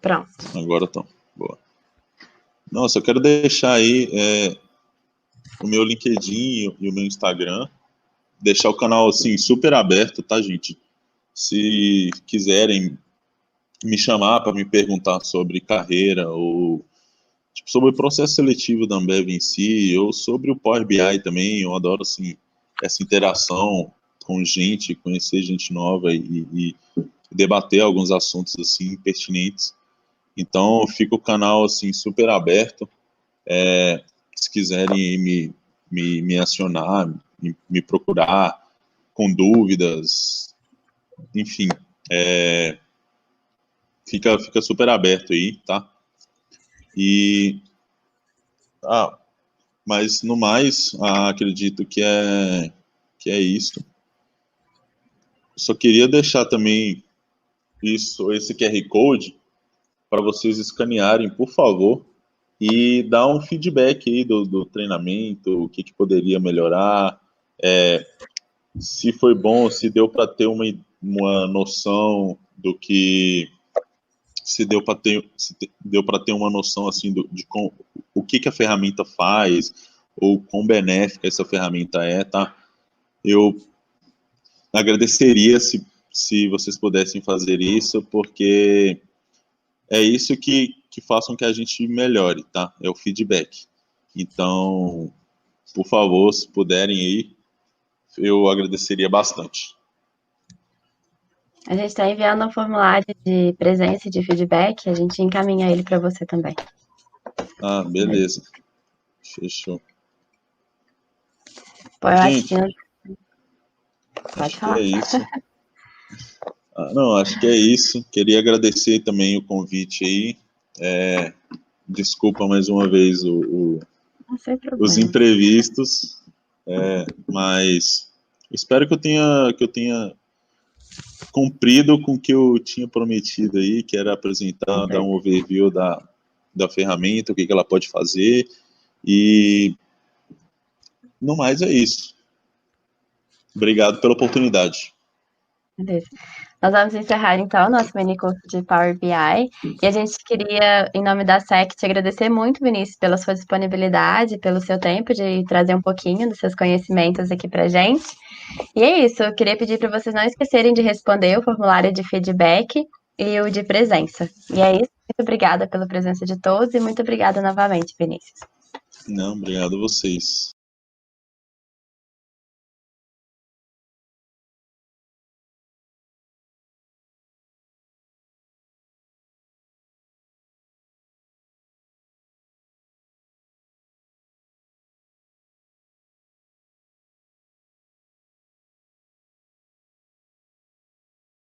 Pronto. Agora estão. Boa. Não, só quero deixar aí o meu LinkedIn e o meu Instagram. Deixar o canal assim super aberto, tá, gente? Se quiserem me chamar para me perguntar sobre carreira ou tipo, sobre o processo seletivo da Ambev em si, ou sobre o Power BI também, eu adoro assim essa interação com gente, conhecer gente nova e debater alguns assuntos assim pertinentes. Então fica o canal assim super aberto. Se quiserem me acionar, me procurar com dúvidas, enfim, fica super aberto aí, tá? E mas no mais, acredito que é isso. Só queria deixar também esse QR Code para vocês escanearem, por favor, e dar um feedback aí do treinamento, o que poderia melhorar, se foi bom, se deu para ter uma noção do que, se deu para ter uma noção assim o que a ferramenta faz ou quão benéfica essa ferramenta é, tá? Eu agradeceria se vocês pudessem fazer isso, porque é isso que faz com que a gente melhore, tá? É o feedback. Então, por favor, se puderem aí, eu agradeceria bastante. A gente está enviando um formulário de presença e de feedback, a gente encaminha ele para você também. Ah, beleza. Fechou. Pô, eu acho que. Gente, Pode acho que falar. é isso. Não, acho que é isso. Queria agradecer também o convite aí. Desculpa mais uma vez Não sem os problema. imprevistos, mas espero que eu tenha cumprido com o que eu tinha prometido aí, que era apresentar, dar um overview da ferramenta, o que ela pode fazer, e no mais é isso. Obrigado pela oportunidade. Beleza. Nós vamos encerrar então o nosso mini curso de Power BI. E a gente queria, em nome da SEC, te agradecer muito, Vinícius, pela sua disponibilidade, pelo seu tempo de trazer um pouquinho dos seus conhecimentos aqui pra gente. E é isso, eu queria pedir para vocês não esquecerem de responder o formulário de feedback e o de presença. E é isso, muito obrigada pela presença de todos e muito obrigada novamente, Vinícius. Não, obrigado a vocês.